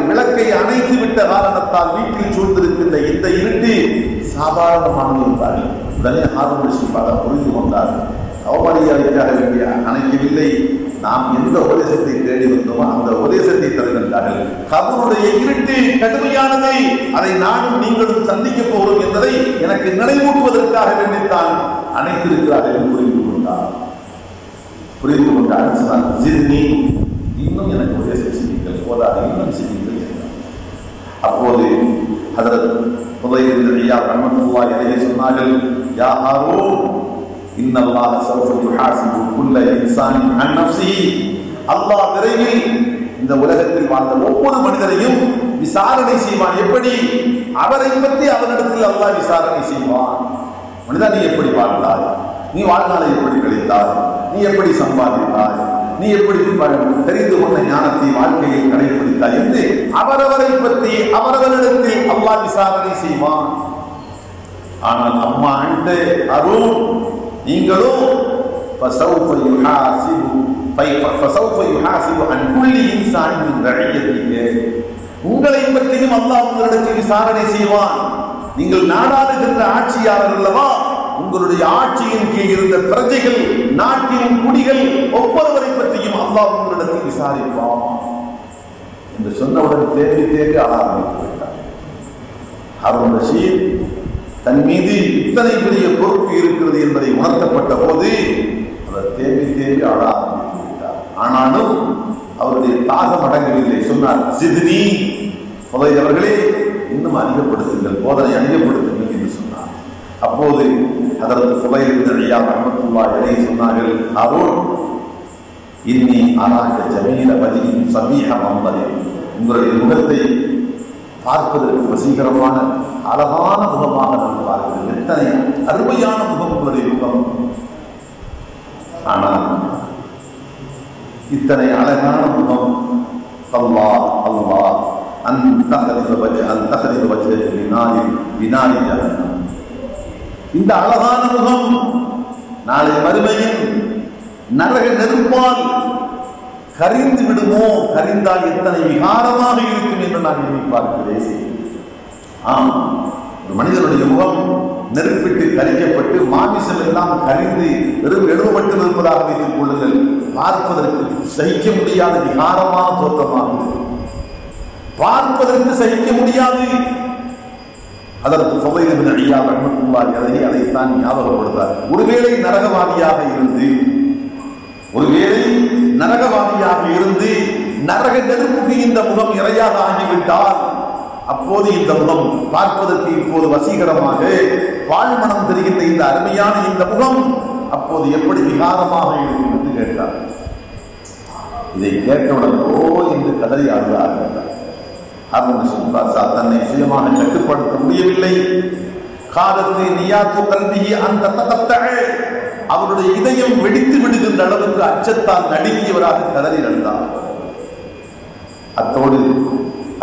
Speaker 1: விளக்கை அணைத்து விட்ட காரணத்தால் வீட்டில் சூழ்ந்திருக்கின்ற இந்த இருட்டு சாதாரணமானது என்றார்கள். உடனே ஹாரூன் ரஷீத் புரிந்து கொண்டார். அவமரியாதைக்காக வேண்டிய அணைக்கவில்லை, நாம் எந்த உபதேசத்தை தேடி வந்தோமோ அந்த உபதேசத்தை தருகின்றார்கள். கபருடைய இருட்டு கடுமையானதை, அதை நானும் நீங்களும் சந்திக்க போகிறோம் என்பதை எனக்கு நினைவூட்டுவதற்காக வேண்டித்தான் அணைத்திருக்கிறார்கள் என்று புரிந்து கொண்டார். ஜித்னி, இன்னும் எனக்கு உபதேசம் செய்யுங்கள், போதாது, இன்னும் செய்யுங்கள் என்றார். அப்போது ஹதரத் ஃபுதைல் இப்னு இயாத் ரஹ்மத்துல்லாஹி அலைஹி சொன்னார்கள், யா ஹாரூன், இன்னல்லாஹ ஸௌஃப யுஹாஸிபு குல்ல இன்சானின் அன் நஃப்ஸிஹி. அல்லாஹ் விரைவில் இந்த உலகத்தில் வாழ்ந்த ஒவ்வொரு மனிதரையும் விசாரணை செய்வான். எப்படி? அவரை பற்றி அவரிடத்தில் அல்லாஹ் விசாரணை செய்வான். மனிதா, நீ எப்படி வாழ்ந்தாய்? நீ வாழ்நாளை எப்படி கழித்தாய்? நீ எப்படி சம்பாதித்தாய்? நீ எப்படி தெரிந்து கொண்ட ஞானத்தை வாழ்க்கையில் கடைபிடித்தாய் என்று அவரவரை பற்றி அவரவரிடத்தில் அல்லாஹ் விசாரணை செய்வான். ஆனால் அம்மா அண்டு அருண், நீங்களும் உங்களை பற்றியும் அல்லாஹ் உங்களிடத்தில் விசாரணை செய்வான். நீங்கள் நாடாளுகின்ற ஆட்சியாளர் அல்லவா, உங்களுடைய ஆட்சியின் கீழ் இருந்த பிரஜைகள், நாட்டின் குடிகள் ஒவ்வொருவரை பற்றியும் அல்லாஹ் உங்களிடத்தில் விசாரிப்பான் என்று சொன்னவுடன் தேடி ஆரம்பித்து விட்டார். ஹாரூன் ரஷீத் தன் மீது இத்தனை பெரிய பொறுப்பு இருக்கிறது என்பதை உணர்த்தப்பட்ட போது அவர் தேடி ஆள ஆரம்பித்து விட்டார். ஆனாலும் அவருடைய தாகம் அடங்கவில்லை. சொன்னார், ஜித்னி, ஃபுதைல் அவர்களே, இன்னும் அதிகப்படுத்துங்கள், போதனை அதிகப்படுத்துங்கள் என்று சொன்னார். அப்போது ஹதரத் ஃபுதைல் இப்னு இயாத் ரஹ்மத்துல்லாஹி அலைஹி சொன்னார்கள், ஹாரூன், இன்னி அராக ஜமீல வஜ்ஹின் ஸபீஹ மன்தரின். உங்களுடைய முகத்தை பார்ப்பதற்கு வசீகரமான அழகான முகமாக நான் பார்க்கிறேன். எத்தனை அருமையான முகம் உங்களுடைய முகம். ஆனால் இத்தனை அழகான முகம் அல்லாஹ் அல்லாஹ் இந்த அழகான முகம் நாளை மறுமையில் நரக நெருப்பால் கரிந்து விடுமோ, கரிந்தால் எத்தனை விகாரமாக இருக்கும் என்று நான் எண்ணி பார்க்கிறேன். ஆம், ஒரு மனிதனுடைய முகம் நெருப்பிட்டு கரிக்கப்பட்டு மாமிசம் எல்லாம் கரிந்து வெறும் எழுவப்பட்டு இருப்பதாக வைத்துக் கொள்ளுங்கள். பார்ப்பதற்கு சகிக்க முடியாத விகாரமான தோற்றமாக, பார்ப்பதற்கு சகிக்க முடியாது. அதற்கு ஃபுதைல் இப்னு இயாத் ரஹ்மத்துல்லாஹி அலைஹி அதைத்தான் ஞாபகப்படுத்தார். ஒருவேளை நரகவாதியாக இருந்து, ஒருவேளை நரகவாதியாக இருந்து நரக நெருப்புக்கு இந்த முகம் இரையாக ஆகிவிட்டால் அப்போது இந்த முகம் பார்ப்பதற்கு இப்போது வசீகரமாக வாழ்மனம் தெரிகின்ற இந்த அருமையான இந்த முகம் அப்போது எப்படி விகாரமாக இருக்கும் என்று கேட்டார். இதை கேட்டவுடன் ஓ என்று கதறி அழுதார். தன்னை சுயமாக கட்டுப்படுத்த முடியவில்லை. காலத்து நியாத்து கல்வியை அந்த அவருடைய இதயம் வெடித்து விடுகின்ற அளவுக்கு அச்சத்தால் நடுங்கியவராக கதறி நடந்தார். அத்தோடு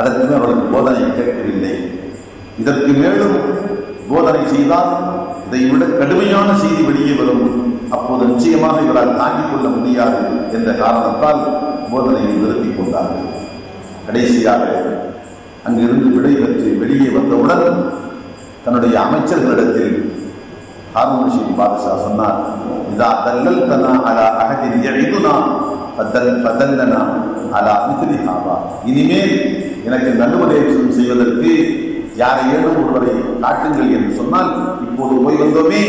Speaker 1: அதற்கு அவர்கள் போதனை கேட்கவில்லை. இதற்கு மேலும் போதனை செய்தால் இதை விட கடுமையான செய்தி வெளியே வரும், அப்போது நிச்சயமாக இவரால் தாங்கிக் கொள்ள முடியாது என்ற காரணத்தால் போதனையை நிறுத்திக் கொண்டார்கள். கடைசியாக அங்கிருந்து விடைபெற்று வெளியே வந்தவுடன் தன்னுடைய அமைச்சர்களிடத்தில் ஹாரூன் ரஷீத் பாதுஷா சொன்னார், இதா தல்லல்தனா அலா அஹதின் யஇதுனா ஃபதல்லனா அலா மித்லி ஹாதா. இனிமேல் எனக்கு நல்லுபதேசம் செய்வதற்கு யாரையேனும் ஒருவரை காட்டுங்கள் என்று சொன்னால் இப்போது போய் வந்தோமே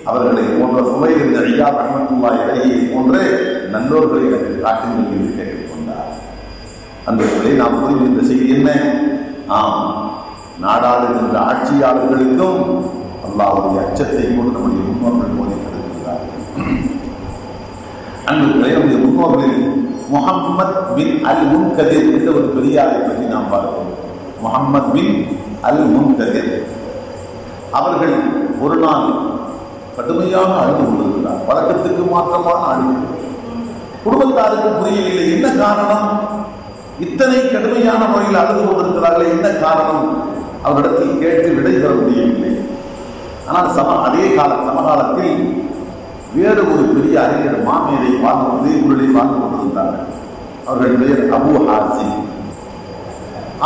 Speaker 1: அவர்களை போன்ற சுவையில் இந்த ஐயா ரஹ்மத்துல்லாஹி அலைஹி போன்ற நல்லோர்களை எனக்கு காட்டுங்கள் என்று கேட்டுக்கொண்டார். அந்த சொல்லை நாம் புரிகின்ற செய்தி என்ன? ஆம், நாடாளுகின்ற ஆட்சியாளர்களுக்கும் அல்லாஹ்வுடைய அச்சத்தை கொண்டு நம்முடைய முன்னோர்கள் போதித்திருக்கிறார். அன்புகளே, நம்முடைய முன்னோர்களில் முஹம்மத் பின் அல் முன்கதிர் என்ற ஒரு பெரியாரை பற்றி நாம் பார்க்கிறோம். முஹம்மத் பின் அல் முன்கதிர் அவர்கள் ஒரு நாள் கடுமையான அழுது கொண்டிருக்கிறார். வழக்கத்துக்கு மாற்றமான அழுது. குடும்பத்தாருக்கு புரியவில்லை, என்ன காரணம்? இத்தனை கடுமையான முறையில் அழுது கொண்டிருக்கிறார்களே, என்ன காரணம்? அவரிடத்தில் கேட்டு விடை பெற முடியவில்லை. ஆனால் சமகாலத்தில் வேறு ஒரு பெரிய அறிஞர் மாமேதை வாழ்ந்து கொண்டிருந்தார்கள். அவர்கள் பெயர் அபு ஹாசிம்.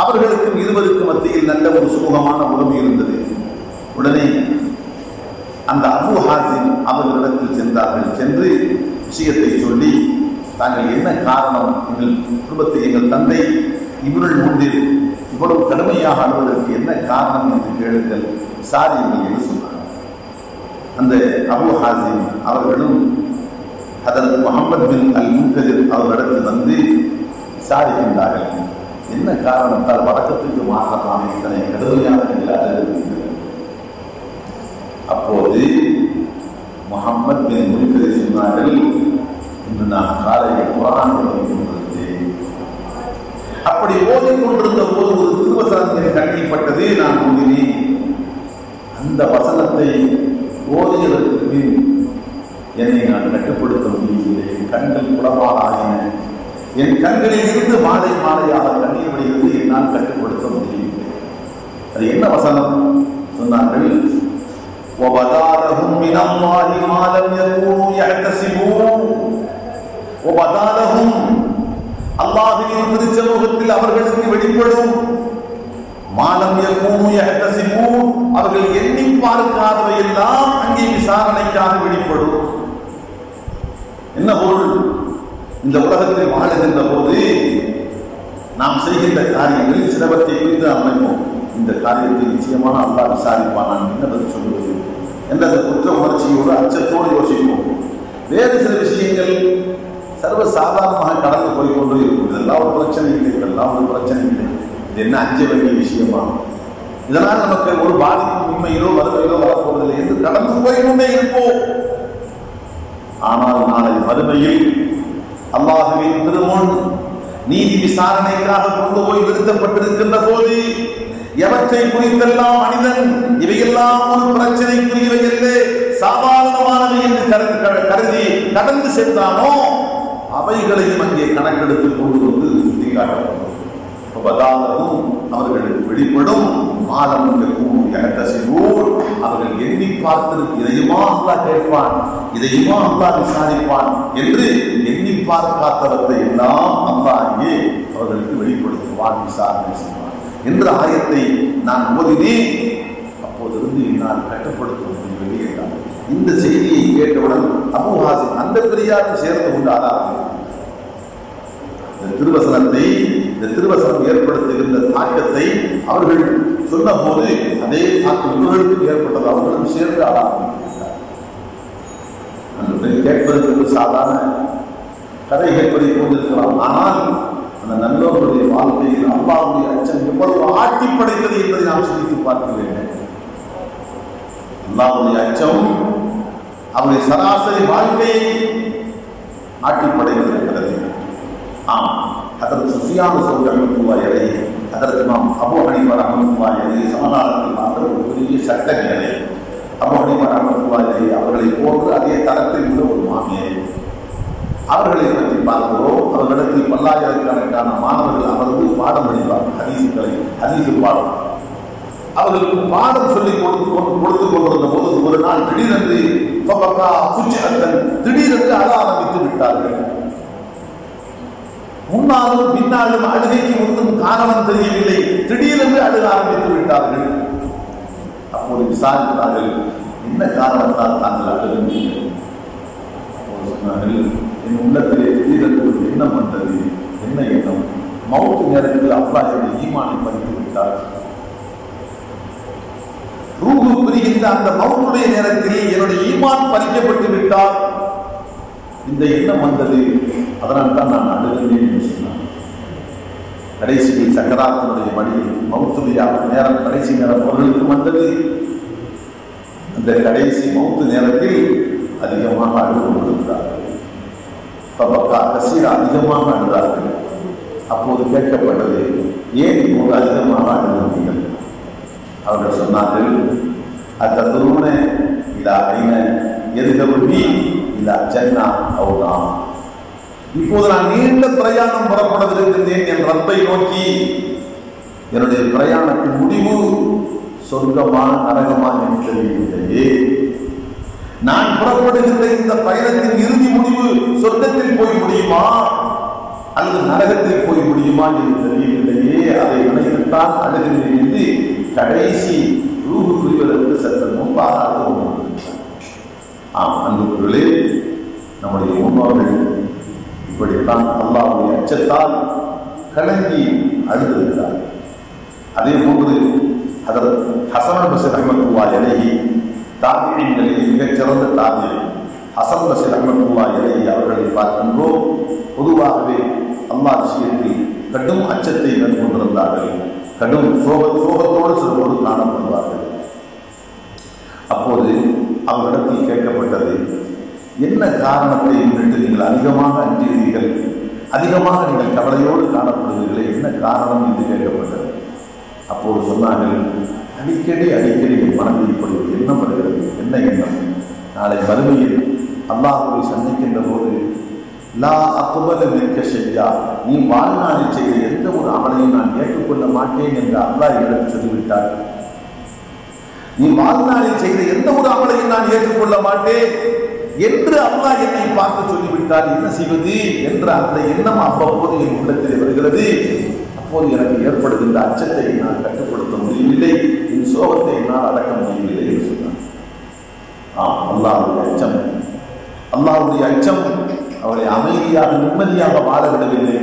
Speaker 1: அவர்களுக்கும் இருவருக்கும் மத்தியில் நல்ல ஒரு சுமூகமான உறவு இருந்தது. உடனே அந்த அபு ஹாசிம் அவர்களிடத்தில் சென்றார்கள். சென்று விஷயத்தை சொல்லி, தாங்கள் என்ன காரணம், எங்கள் குடும்பத்தை எங்கள் தந்தை இவர்கள் முன்னில் இவ்வளவு கடுமையாக அழுவதற்கு என்ன காரணம் என்று கேளுங்கள், விசாரியுங்கள் என்று சொன்னார். அந்த அபு ஹாசிம் அவர்களும் அதற்கு முஹம்மத் பின் அல் முன்கதிர் அவர்களிடத்தில் வந்து விசாரிக்கின்றார்கள். என்ன காரணத்தால் வழக்கத்துக்கு மாற்றமான இத்தனை கடுமையான நிலை? அப்போது முஹம்மத் பின் முன்கதிர் சொன்னார்கள், இன்று நான் காலையில் குர்ஆன் ஓதிக்கொண்டிருந்தேன். அப்படி ஓதிக்கொண்டிருந்த போது ஒரு திருவசனத்தின் கண்ணில் பட்டது. நான் ஓதினேன். அந்த வசனத்தை ஓதியதற்கு பின் என்னை நான் கட்டுப்படுத்த முடியவில்லை. கண்கள் குளமாக ஆகின. என் கண்களில் இருந்து மாலை மாலையாக கண்ணீர் வடிகிறது. என்னால் கட்டுப்படுத்த முடியவில்லை. அது என்ன வசனம் சொன்னார்கள்? وَبَدَا لَهُم مِّنَ اللَّهِ مَا لَمْ يَكُونُوا يَحْتَسِبُونَ. وَبَدَا لَهُم, அல்லாஹ்வின் திருச்சமூகத்தில் அவர்களுக்கு வெளிப்படும், مَا لَمْ يَكُونُوا يَحْتَسِبُونَ, அவர்கள் எண்ணி பார்க்காதவை எல்லாம் அங்கே விசாரணைக்காக வெளிப்படும். என்ன பொருள்? இந்த உலகத்தில் வாழுகின்ற போது நாம் செய்கின்ற காரியங்களில் சிலவற்றை குறித்து அமைப்போம். இந்த காரியத்தை நிச்சயமான அல்லாஹ் விசாரிப்பான், நான் என்ன பதில் சொல்வது என்ற அந்த குற்ற உணர்ச்சியோடு அச்சத்தோடு யோசிப்போம். வேறு சில விஷயங்கள் சர்வசாதாரணமாக கடந்து போய்கொண்டு இருக்கும். இதெல்லாம் ஒரு பிரச்சனை இல்லை, இதெல்லாம் ஒரு பிரச்சனை இல்லை, இது என்ன அஞ்ச வேண்டிய விஷயமா, இதனால் நமக்கு ஒரு பாதிப்பும் உண்மையிலோ வறுமையிலோ வரப்போவதில்லை என்று கடந்து போய்கொண்டே இருப்போம். ஆனால் நாளை மறுமையில் அல்லாஹ்வின் திருமுன் நீதி விசாரணைக்காக கொண்டு போய் நிறுத்தப்பட்டிருக்கின்ற போது எவற்றை குறித்தெல்லாம் மனிதன் இவையெல்லாம் ஒரு பிரச்சனைக்குரியவை என்று சாதாரணமானவை என்று கருதி கடந்து சென்றானோ அவைகளையும் அங்கே கணக்கெடுத்துக் கொண்டு வந்து சுட்டிக்காட்டப்படும். அவர்களுக்கு வெளிப்படும் மாலம் அவர்கள் எண்ணி பார்த்திருக்கு, இதையுமா அல்லாஹ் கேட்பான், இதையுமா அல்லாஹ் விசாரிப்பான் என்று எண்ணி பார்க்காதவற்றை எல்லாம் அல்லாஹ்வே அவர்களுக்கு வெளிப்படுத்துவான், விசாரணை செய்வான் என்ற ஆயத்தை நான் ஓதினேன். அப்போதிருந்து என்னால் கட்டுப்படுத்த முடியவில்லை என்றார். இந்த செய்தியை கேட்டவுடன் அபூ ஹாசிம் அந்த பெரியாரும் சேர்ந்து கொண்டார்கள். இந்த திருவசனம் ஏற்படுத்துகின்ற தாக்கத்தை அவர்கள் சொன்ன போது அதே தாக்கம் இவர்களுக்கும் ஏற்பட்டது. அவர்களும் சேர்ந்து ஆளாக கேட்பதற்கு சாதாரண கதைகள் படி கொண்டிருக்கலாம். ஆனால் அந்த நல்லவர்களுடைய வாழ்க்கையில் அல்லாஹ்வுடைய அச்சம் எவ்வளவு ஆட்டி படைத்தது என்பதை நாம் சிந்தித்து பார்க்க வேண்டும். அல்லாஹ்வுடைய அச்சம் அவருடைய சராசரி வாழ்க்கையை ஆட்டி படைத்திருக்கிறது. ஹதரத் சுஃபியான் ஸௌரி ரஹ்மத்துல்லாஹி அலைஹி, ஹதரத் இமாம் அபூ ஹனீஃபா ரஹ்மத்துல்லாஹி அலைஹி சமகாலத்தில் வாழ்ந்த ஒரு பெரிய சட்ட மேதை. அபூ ஹனீஃபா ரஹ்மத்துல்லாஹி அலைஹி அவர்களை போன்று அதே தரத்தில் உள்ள ஒரு மாமியார். அவர்களை பற்றி பார்க்கிறோம். அவர்களிடத்தில் பல்லாயிரக்கணக்கான மாணவர்கள் அமர்ந்து பாடம் படிப்பார்கள். ஹதீஸ் பாடம். அவர்களுக்கு பாடம் சொல்லிக் கொடுத்துக் கொண்டிருந்த போது ஒரு நாள் திடீரென்று திடீரென்று அழ ஆரம்பித்து விட்டார்கள். முன்னாலும் பின்னாலும் அழுகைக்கு ஒன்றும் காரணம் தெரியவில்லை. திடீரென்று அழுக ஆரம்பித்து விட்டார்கள். அப்போது விசாரித்தார்கள், என்ன காரணத்தால் தாங்கள் அழுகின்றீர்கள்? சொன்னார்கள், என் உள்ளத்திலே திடீரென்று ஒரு எண்ணம் வந்தது. என்ன எண்ணம்? மவுத் நேரத்தில் அல்லாஹ் என்னுடைய ஈமானை பறித்து விட்டார். ரூஹு பிரிகின்ற அந்த மவுத்துடைய நேரத்தில் என்னுடைய ஈமான் பறிக்கப்பட்டு விட்டார். இந்த எண்ணம் வந்தது. அதனால் தான் நான் அழுகிறேன் என்று சொன்னார். கடைசியில் சக்கராத்தினுடைய மடியில் மவுத்துடைய நேரம், கடைசி நேரம் அவர்களுக்கு வந்தது. அந்த கடைசி மவுத்து நேரத்தில் அதிகமாக அழுது கொண்டிருக்கிறார்கள். கசீரா அதிகமாக அழுதார்கள். அப்போது கேட்கப்பட்டது, ஏன் இப்போது அதிகமாக அழுகிறீர்கள்? அவர்கள் சொன்னார்கள், அத்தருண இதா ஐன எதுகபடி இதா ஜன்னா அவுனா. இப்போது நான் நீண்ட பிரயாணம் புறப்படவிருக்கின்றேன் என் ரப்பை நோக்கி. என்னுடைய பிரயாணத்தின் முடிவு சொர்க்கமா நரகமா என்று தெரியவில்லையே. நான் புறப்படுகின்ற இந்த பயணத்தின் இறுதி முடிவு சொர்க்கத்தில் போய் முடியுமா அல்லது நரகத்தில் போய் முடியுமா என்று தெரியவில்லையே. அதை நினைத்துத்தான் அழுகிறேன் என்று கடைசி ரூஹு புரிவதற்கு சற்று முன்பாக அன்புகளே, நம்முடைய முன்னோர்கள் இப்படித்தான் அல்லாஹ்வுடைய அச்சத்தால் கலங்கி அழுதிருக்கிறார். அதே போன்று ஹதரத் ஹஸன் பஸ்ரி ரஹ்மத்துல்லாஹி அலைஹி தாபிஈன்களில் மிகச்சிறந்த தாபிஈன் ஹஸன் பஸ்ரி ரஹ்மத்துல்லாஹி அலைஹி அவர்களை பார்க்கின்றோம். பொதுவாகவே அல்லாஹ் விஷயத்தில் கடும் அச்சத்தை மேற்கொண்டிருந்தார்கள். கடும் சோகத்தோடு சிலரோடு காணப்படுவார்கள். அப்போது அவர்களிடத்தில் கேட்கப்பட்டது, என்ன காரணத்தை முன்னிட்டு நீங்கள் அதிகமாக அஞ்சுகிறீர்கள், அதிகமாக நீங்கள் கவலையோடு காணப்படுவீர்களே, என்ன காரணம் என்று கேட்கப்பட்டது. அப்போது சொன்னார்கள், அடிக்கடி என் மனதில் இப்படி ஒரு எண்ணம் வருகிறது. என்ன எண்ணம்? நாளை மறுமையில் அல்லாஹ்வை சந்திக்கின்ற போது லா அக்பல மின்க ஷையா, நீ வாழ்நாளில் செய்த எந்த ஒரு அமலையும் நான் ஏற்றுக்கொள்ள மாட்டேன் என்று அல்லாஹ் எனக்கு சொல்லிவிட்டார். நீ வாழ்நாளில் செய்த எந்த ஒரு அமலையும் நான் ஏற்றுக்கொள்ள மாட்டேன் என்று அல்லாஹ் என்னை பார்த்து சொல்லிவிட்டார். என்ன செய்வது என்ற அந்த எண்ணம் அவ்வப்போது என் உள்ளத்தில் வருகிறது. அப்போது எனக்கு ஏற்படுகின்ற அச்சத்தை நான் கட்டுப்படுத்த முடியவில்லை, என் சோகத்தை என்னால் அடக்க முடியவில்லை என்று சொன்னார். அல்லாஹ்வுடைய அச்சம், அல்லாஹ்வுடைய அச்சம் அவரை அமைதியாக நிம்மதியாக வாழ விடவில்லை.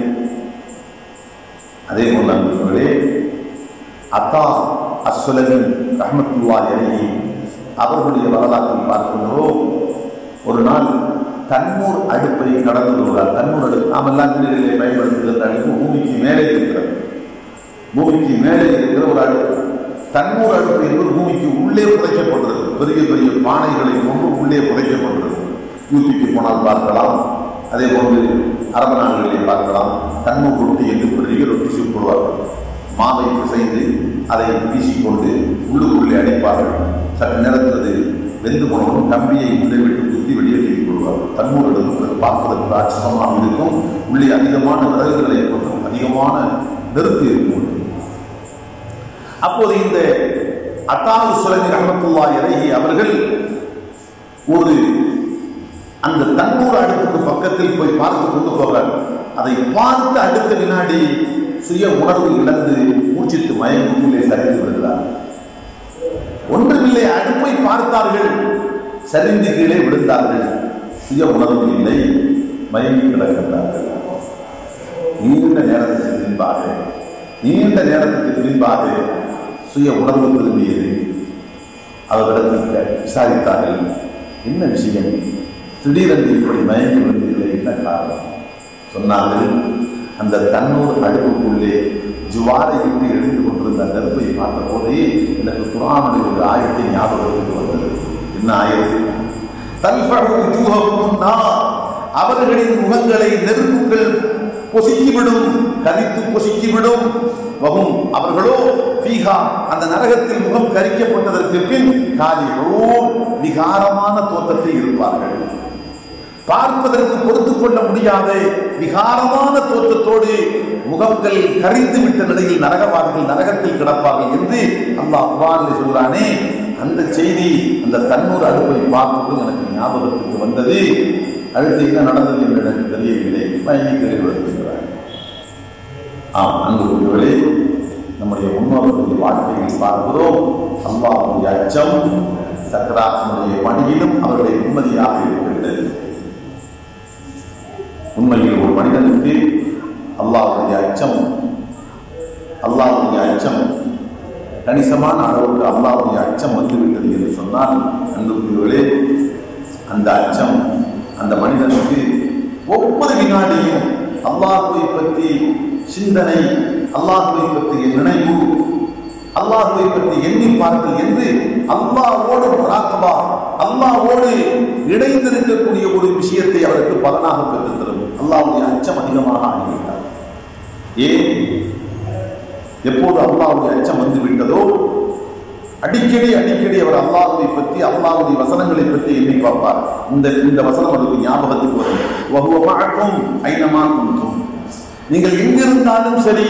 Speaker 1: அதே போல நண்பர்களே, அத்தா அஸ்ஸுலமி ரஹ்மத்துல்லாஹி அலைஹி அவர்களுடைய வரலாற்றில் பார்க்கின்றோம். ஒரு நாள் தண்ணூர் அடுப்பை கடந்து வருகிறார். தண்ணூர் அடுப்பு நாமெல்லாம் வீடுகளிலே பயன்படுத்துகிற அடுப்பு பூமிக்கு மேலே இருக்கிறது. பூமிக்கு மேலே இருக்கிற ஒரு அடுப்பு. தண்ணூர் அடுப்பு என்பது பூமிக்கு உள்ளே புதைக்கப்பட்டது. பெரிய பெரிய பானைகளை கொண்டு உள்ளே புதைக்கப்பட்டது. யூபிக்கு போனால் பார்க்கலாம், அதே போன்று அரபு நாடுகளிலே பார்க்கலாம். தண்ணூர் ரொட்டி என்று பெரிய ரொட்டி சுட்டுவார்கள். மாவை பிசைந்து அதை வீசிக்கொண்டு உள்ளுக்குள்ளே அடிப்பார்கள். சற்று நேரத்தில் வெந்து போனவரும் கம்பியை உள்ளே விட்டு குத்தி வெளியே தூக்கிக் கொள்வார்கள். தண்ணூர் எடுத்து பார்ப்பதற்கு ராட்சசமாக இருக்கும். உள்ளே அதிகமான விறகுகளை கொண்டும் அதிகமான நெருப்பு இருக்கும். அப்போது இந்த அத்தா அஸ்ஸுலமி ரஹ்மத்துல்லாஹி அலைஹி அவர்கள் ஒரு அந்த தண்ணூர் அடுப்புக்கு பக்கத்தில் போய் பார்த்து கொண்டு போகிறார். அதை பார்த்து அடுத்த வினாடி சுய உணர்வு இழந்து மூச்சித்து மயங்கூட்டிலே சரிந்து விடுகிறார். ஒன்றுமில்லை, அடுப்பை பார்த்தார்கள், சரிந்து கீழே விழுந்தார்கள். சுய உணர்வு இல்லை, மயங்கி கிடக்கின்றார்கள். நீண்ட நேரத்துக்கு பின்பாக சுய உணர்வு திரும்பியது. அவர்களிடத்தில் விசாரித்தார்கள், என்ன விஷயம், திடீரென்று இப்படி மயங்கி விழுந்தீர்கள், என்ன காரணம்? சொன்னார்கள், அந்த தன்னூர் அடுப்புக்குள்ளே ஜுவாரை விட்டு எழுந்து கொண்டிருந்த நெருப்பை பார்த்த போதே எனக்கு குர்ஆனுடைய ஒரு ஆயத்தை ஞாபகத்துக்கு வந்தது. என்ன ஆயத்து? அவர்களின் முகங்களை நெருப்புகள் பொசுக்கிவிடும், கரித்து பொசுக்கிவிடும். வகும் அவர்களோ பீகா அந்த நரகத்தில் முகம் கரிக்கப்பட்டதற்கு பின் விகாரமான தோற்றத்தில் இருப்பார்கள். பார்ப்பதற்கு பொறுத்துக் கொள்ள முடியாத விகாரமான தோற்றத்தோடு முகங்கள் கரிந்து விட்ட நிலையில் நரகவாதிகள் நரகத்தில் கிடப்பார்கள் என்று அல்லாஹ் குர்ஆனில் சொல்றானே. அந்த செய்தி அந்த தன்னூர் அடுப்பை பார்ப்பது எனக்கு ஞாபகத்துக்கு வந்தது. அடுத்து என்ன நடந்தது என்று எனக்கு தெரியவில்லை. வருகிறார். அன்புக்குரியவர்களே, நம்முடைய முன்னோர்களுடைய வாழ்க்கையில் பார்க்கிறோம், அல்லாஹ்வுடைய அச்சம் சக்கராத்தினுடைய பணியிலும் அவர்களை நிம்மதியாக இருக்கின்றது. உண்மையில் ஒரு மனிதனுக்கு அல்லாஹ்வுடைய அச்சம் கணிசமான அளவுக்கு அல்லாஹ்வுடைய அச்சம் வந்துவிட்டது என்று சொன்னால், அன்புக்குரியவர்களே, அந்த அச்சம் அந்த மனிதனுக்கு ஒவ்வொரு வினாடியும் அல்லாஹ்வை பற்றி சிந்தனை, அல்லாஹ்வை பற்றிய நினைவு, அல்லாஹ்வை பற்றி எண்ணி பார்த்தல் என்று அல்லாஹ்வோடு முராகபா, அல்லாஹ்வோடு இணைந்திருக்கக்கூடிய ஒரு விஷயத்தை அவருக்கு பலனாக பெற்று தரும். அல்லாஹ்வுடைய அச்சம் அதிகமாக ஆகிவிட்டார். ஏன்? எப்போது அல்லாஹ்வுடைய அச்சம் வந்து விட்டதோ அடிக்கடி அவர் அல்லாஹ்வை பற்றி, அல்லாஹ்வுடைய வசனங்களை பற்றி எண்ணி பார்ப்பார். இந்த வசனம் அவருக்கு ஞாபகத்துக்கு வரும். வஹுவ மஅக்கும் ஐனமா குன்தும். நீங்கள் எங்கிருந்தாலும் சரி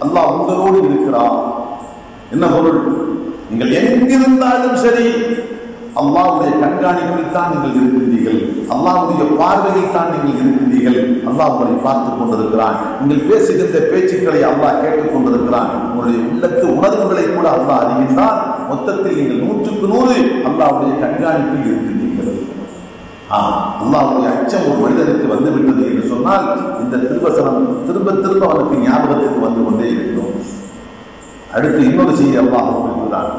Speaker 1: அல்லாஹ் உங்களோடு இருக்கிறார். என்ன பொருள்? நீங்கள் எங்கிருந்தாலும் சரி அல்லாஹ்வுடைய கண்காணிப்பில் தான் நீங்கள் இருக்கின்றீர்கள், அல்லாஹ்வுடைய பார்வையில் தான் நீங்கள் இருக்கின்றீர்கள். அல்லாஹ் உங்களை பார்த்துக் கொண்டிருக்கிறான். நீங்கள் பேசுகின்ற பேச்சுக்களை அல்லாஹ் கேட்டுக் கொண்டிருக்கிறான். உங்களுடைய உள்ளத்து உணர்வுகளை கூட அல்லாஹ் அறிகின்றான். மொத்தத்தில் நீங்கள் 100க்கு 100 அல்லாஹ்வுடைய கண்காணிப்பில் இருக்கின்றீர்கள். அல்லாஹ்வுடைய அச்சம் ஒரு மனிதனுக்கு வந்துவிட்டது என்று சொன்னால் இந்த திருவசனம் திரும்ப திரும்ப அவனுக்கு ஞாபகத்துக்கு வந்து கொண்டே இருக்கும். அடுத்து இன்னொரு செய்தி அல்லாஹ் சொல்கிறான்,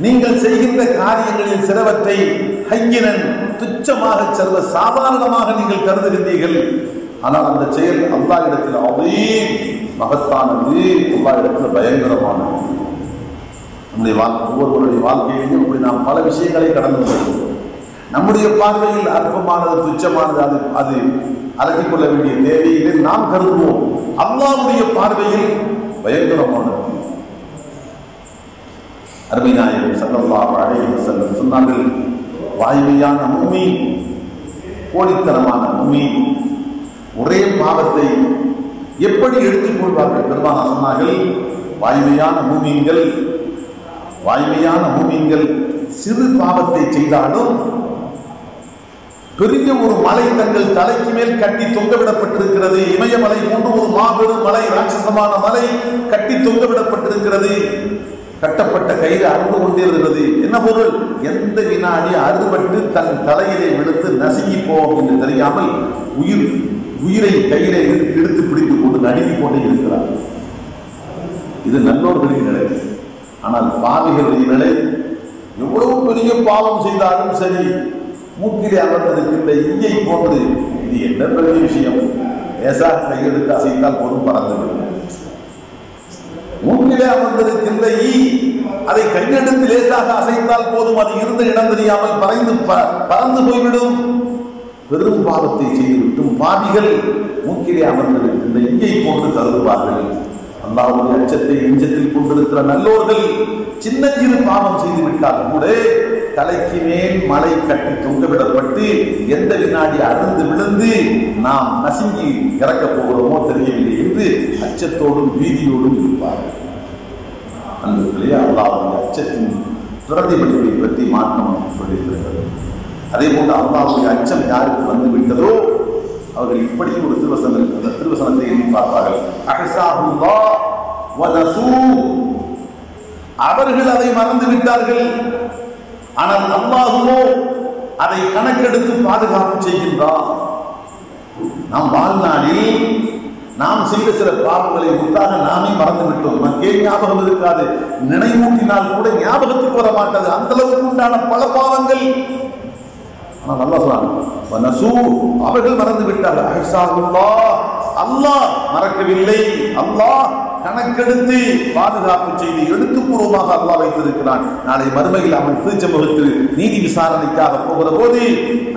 Speaker 1: நீங்கள் செய்கின்ற காரியங்களில் சிலவற்றை ஹய்யினன் துச்சமாக, சர்வ சாதாரணமாக நீங்கள் கருதுகின்றீர்கள். ஆனால் அந்த செயல் அல்லாஹ் இடத்தில் அவீம் மகத்தானது, அல்லாஹ் இடத்தில் பயங்கரமானது. நம்முடைய ஒவ்வொருவருடைய வாழ்க்கையிலும் இப்படி நாம் பல விஷயங்களை கடந்து வருகிறோம். நம்முடைய பார்வையில் அற்பமானது, துச்சமானது, அது அலட்டிக் கொள்ள வேண்டிய தேவையிலே நாம் கருதுவோம். அல்லாஹ்வுடைய பார்வையில் பயங்கரமானது. அருமை நாயகம் ஸல்லல்லாஹு அலைஹி வஸல்லம் சொன்னார்கள், வாய்மையான முஃமின், கோடித்தனமான முஃமின் ஒரே பாவத்தை எப்படி எடுத்துக்கொள்வார்கள்? பெருமானார் சொன்னார்கள், வாய்மையான மூமின்கள் சிறு பாவத்தை செய்தாலும் பெரிய ஒரு மலை தங்கள் தலைக்கு மேல் கட்டி தொங்கவிடப்பட்டிருக்கிறது. இமயமலை போன்று ஒரு மாபெரும் மலை, ராட்சசமான மலை கட்டி தொங்கவிடப்பட்டிருக்கிறது. கட்டப்பட்ட கயிறு அறுந்து கொண்டிருக்கிறது. என்ன பொருள்? எந்த வினாடி அறுபட்டு தன் தலையிலே விழுந்து நசுங்கி போவோம் என்று தெரியாமல் உயிரை கையிலே எடுத்து பிடித்துக் கொண்டு நடுங்கிக் கொண்டே இருக்கிறார். இது நல்லோர்களின் நிலை. ஆனால் பாவிகளுடைய நிலை, எவ்வளவு பெரிய பாவம் செய்தாலும் சரி, மூக்கிலே அமர்ந்திருக்கின்ற ஈயை போன்று, இது என்ன பெரிய விஷயம், லேசாக கையெடுத்து அசைத்தால் போதும் பறந்துவிடும். மூக்கிலே அமர்ந்திருக்கின்ற ஈ, அதை கையெடுத்து லேசாக அசைத்தால் போதும், அது இருந்த இடம் தெரியாமல் பறந்து போய்விடும். பெரும் பாவத்தை செய்துவிட்டும் பாவிகள் மூக்கிலே அமர்ந்திருக்கின்ற ஈயை போன்று கருதுவார்கள். அல்லாஹ்வுடைய அச்சத்தை நெஞ்சத்தில் கொண்டிருக்கிற நல்லோர்கள் சின்ன சிறு பாவம் செய்து விட்டால் கூட தலைக்கு மேல் மலை கட்டி தொங்கவிடப்பட்டு எந்த வினாடி அறுந்து விழுந்து நாம் நசுங்கி இறக்கப் போகிறோமோ தெரியவில்லை என்று அச்சத்தோடும் பீதியோடும் இருப்பார்கள். அன்பர்களே, அல்லாஹ்வுடைய அச்சத்தின் பிரதிபலிப்பை பற்றி மாற்றம் சொல்லியிருக்கிறது. அதே போன்று அல்லாஹ்வுடைய அச்சம் யாருக்கு வந்து விட்டதோ அவர்கள் இப்படியும் ஒரு திருவசனம் இருக்கு. அந்த திருவசனத்தை எண்ணி பார்ப்பார்கள். அஹ்சாஹுல்லாஹ் வ நஸூ, அவர்கள் அதை மறந்து விட்டார்கள், ஆனால் அல்லாஹ்வோ அதை கணக்கெடுத்து பாதுகாப்பு செய்கின்றார். நாம் வாழ்நாளில் நாம் செய்த சில பாவங்களை முத்தாக நாமே மறந்து விட்டோம். நமக்கே ஞாபகம் இருக்காது, நினைவூட்டினால் கூட ஞாபகத்துக்கு வர மாட்டாது. அந்த அளவுக்கு உண்டான பல பாவங்கள் ஆனால் அல்லாஹ் சொல்றான் அவர்கள் மறந்து விட்டார்கள். அல்லாஹ் மறக்கவில்லை. அல்லாஹ் கணக்கெடுத்து பாதுகாப்பு செய்து எழுத்துப்பூர்வமாக அல்லாஹ் வைத்திருக்கிறான். நாளை மறுமையில் அவன் திருச்சமூகத்தில் நீதி விசாரணைக்காக போகிற போது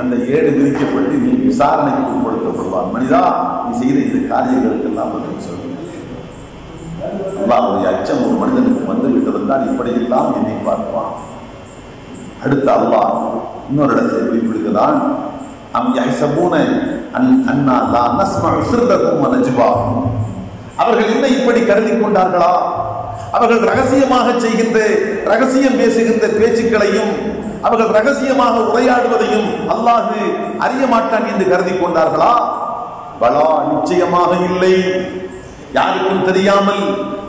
Speaker 1: அந்த ஏடு விரிக்கப்பட்டு நீ விசாரணைக்கு உட்படுத்தப்படுவான். மனிதா, நீ செய்த இந்த காரியங்களுக்கெல்லாம் பதில் சொல்லுங்க. அல்லாஹ்வுடைய அச்சம் ஒரு மனிதனுக்கு வந்து விட்டிருந்தால் இப்படியெல்லாம் என்னை பார்ப்பான். அடுத்த அல்லாஹ் இன்னொரு இடத்தை குறிப்பிடுகிறான். அவர்கள் என்ன இப்படி கருதி கொண்டார்களா? அவர்கள் ரகசியமாக செய்கின்ற ரகசியம் பேசுகின்ற பேச்சுக்களையும் அவர்கள் ரகசியமாக உரையாடுவதையும் அல்லாஹ் அறிய மாட்டான் என்று கருதி கொண்டார்களா? பலா, நிச்சயமாக இல்லை. யாருக்கும் தெரியாமல்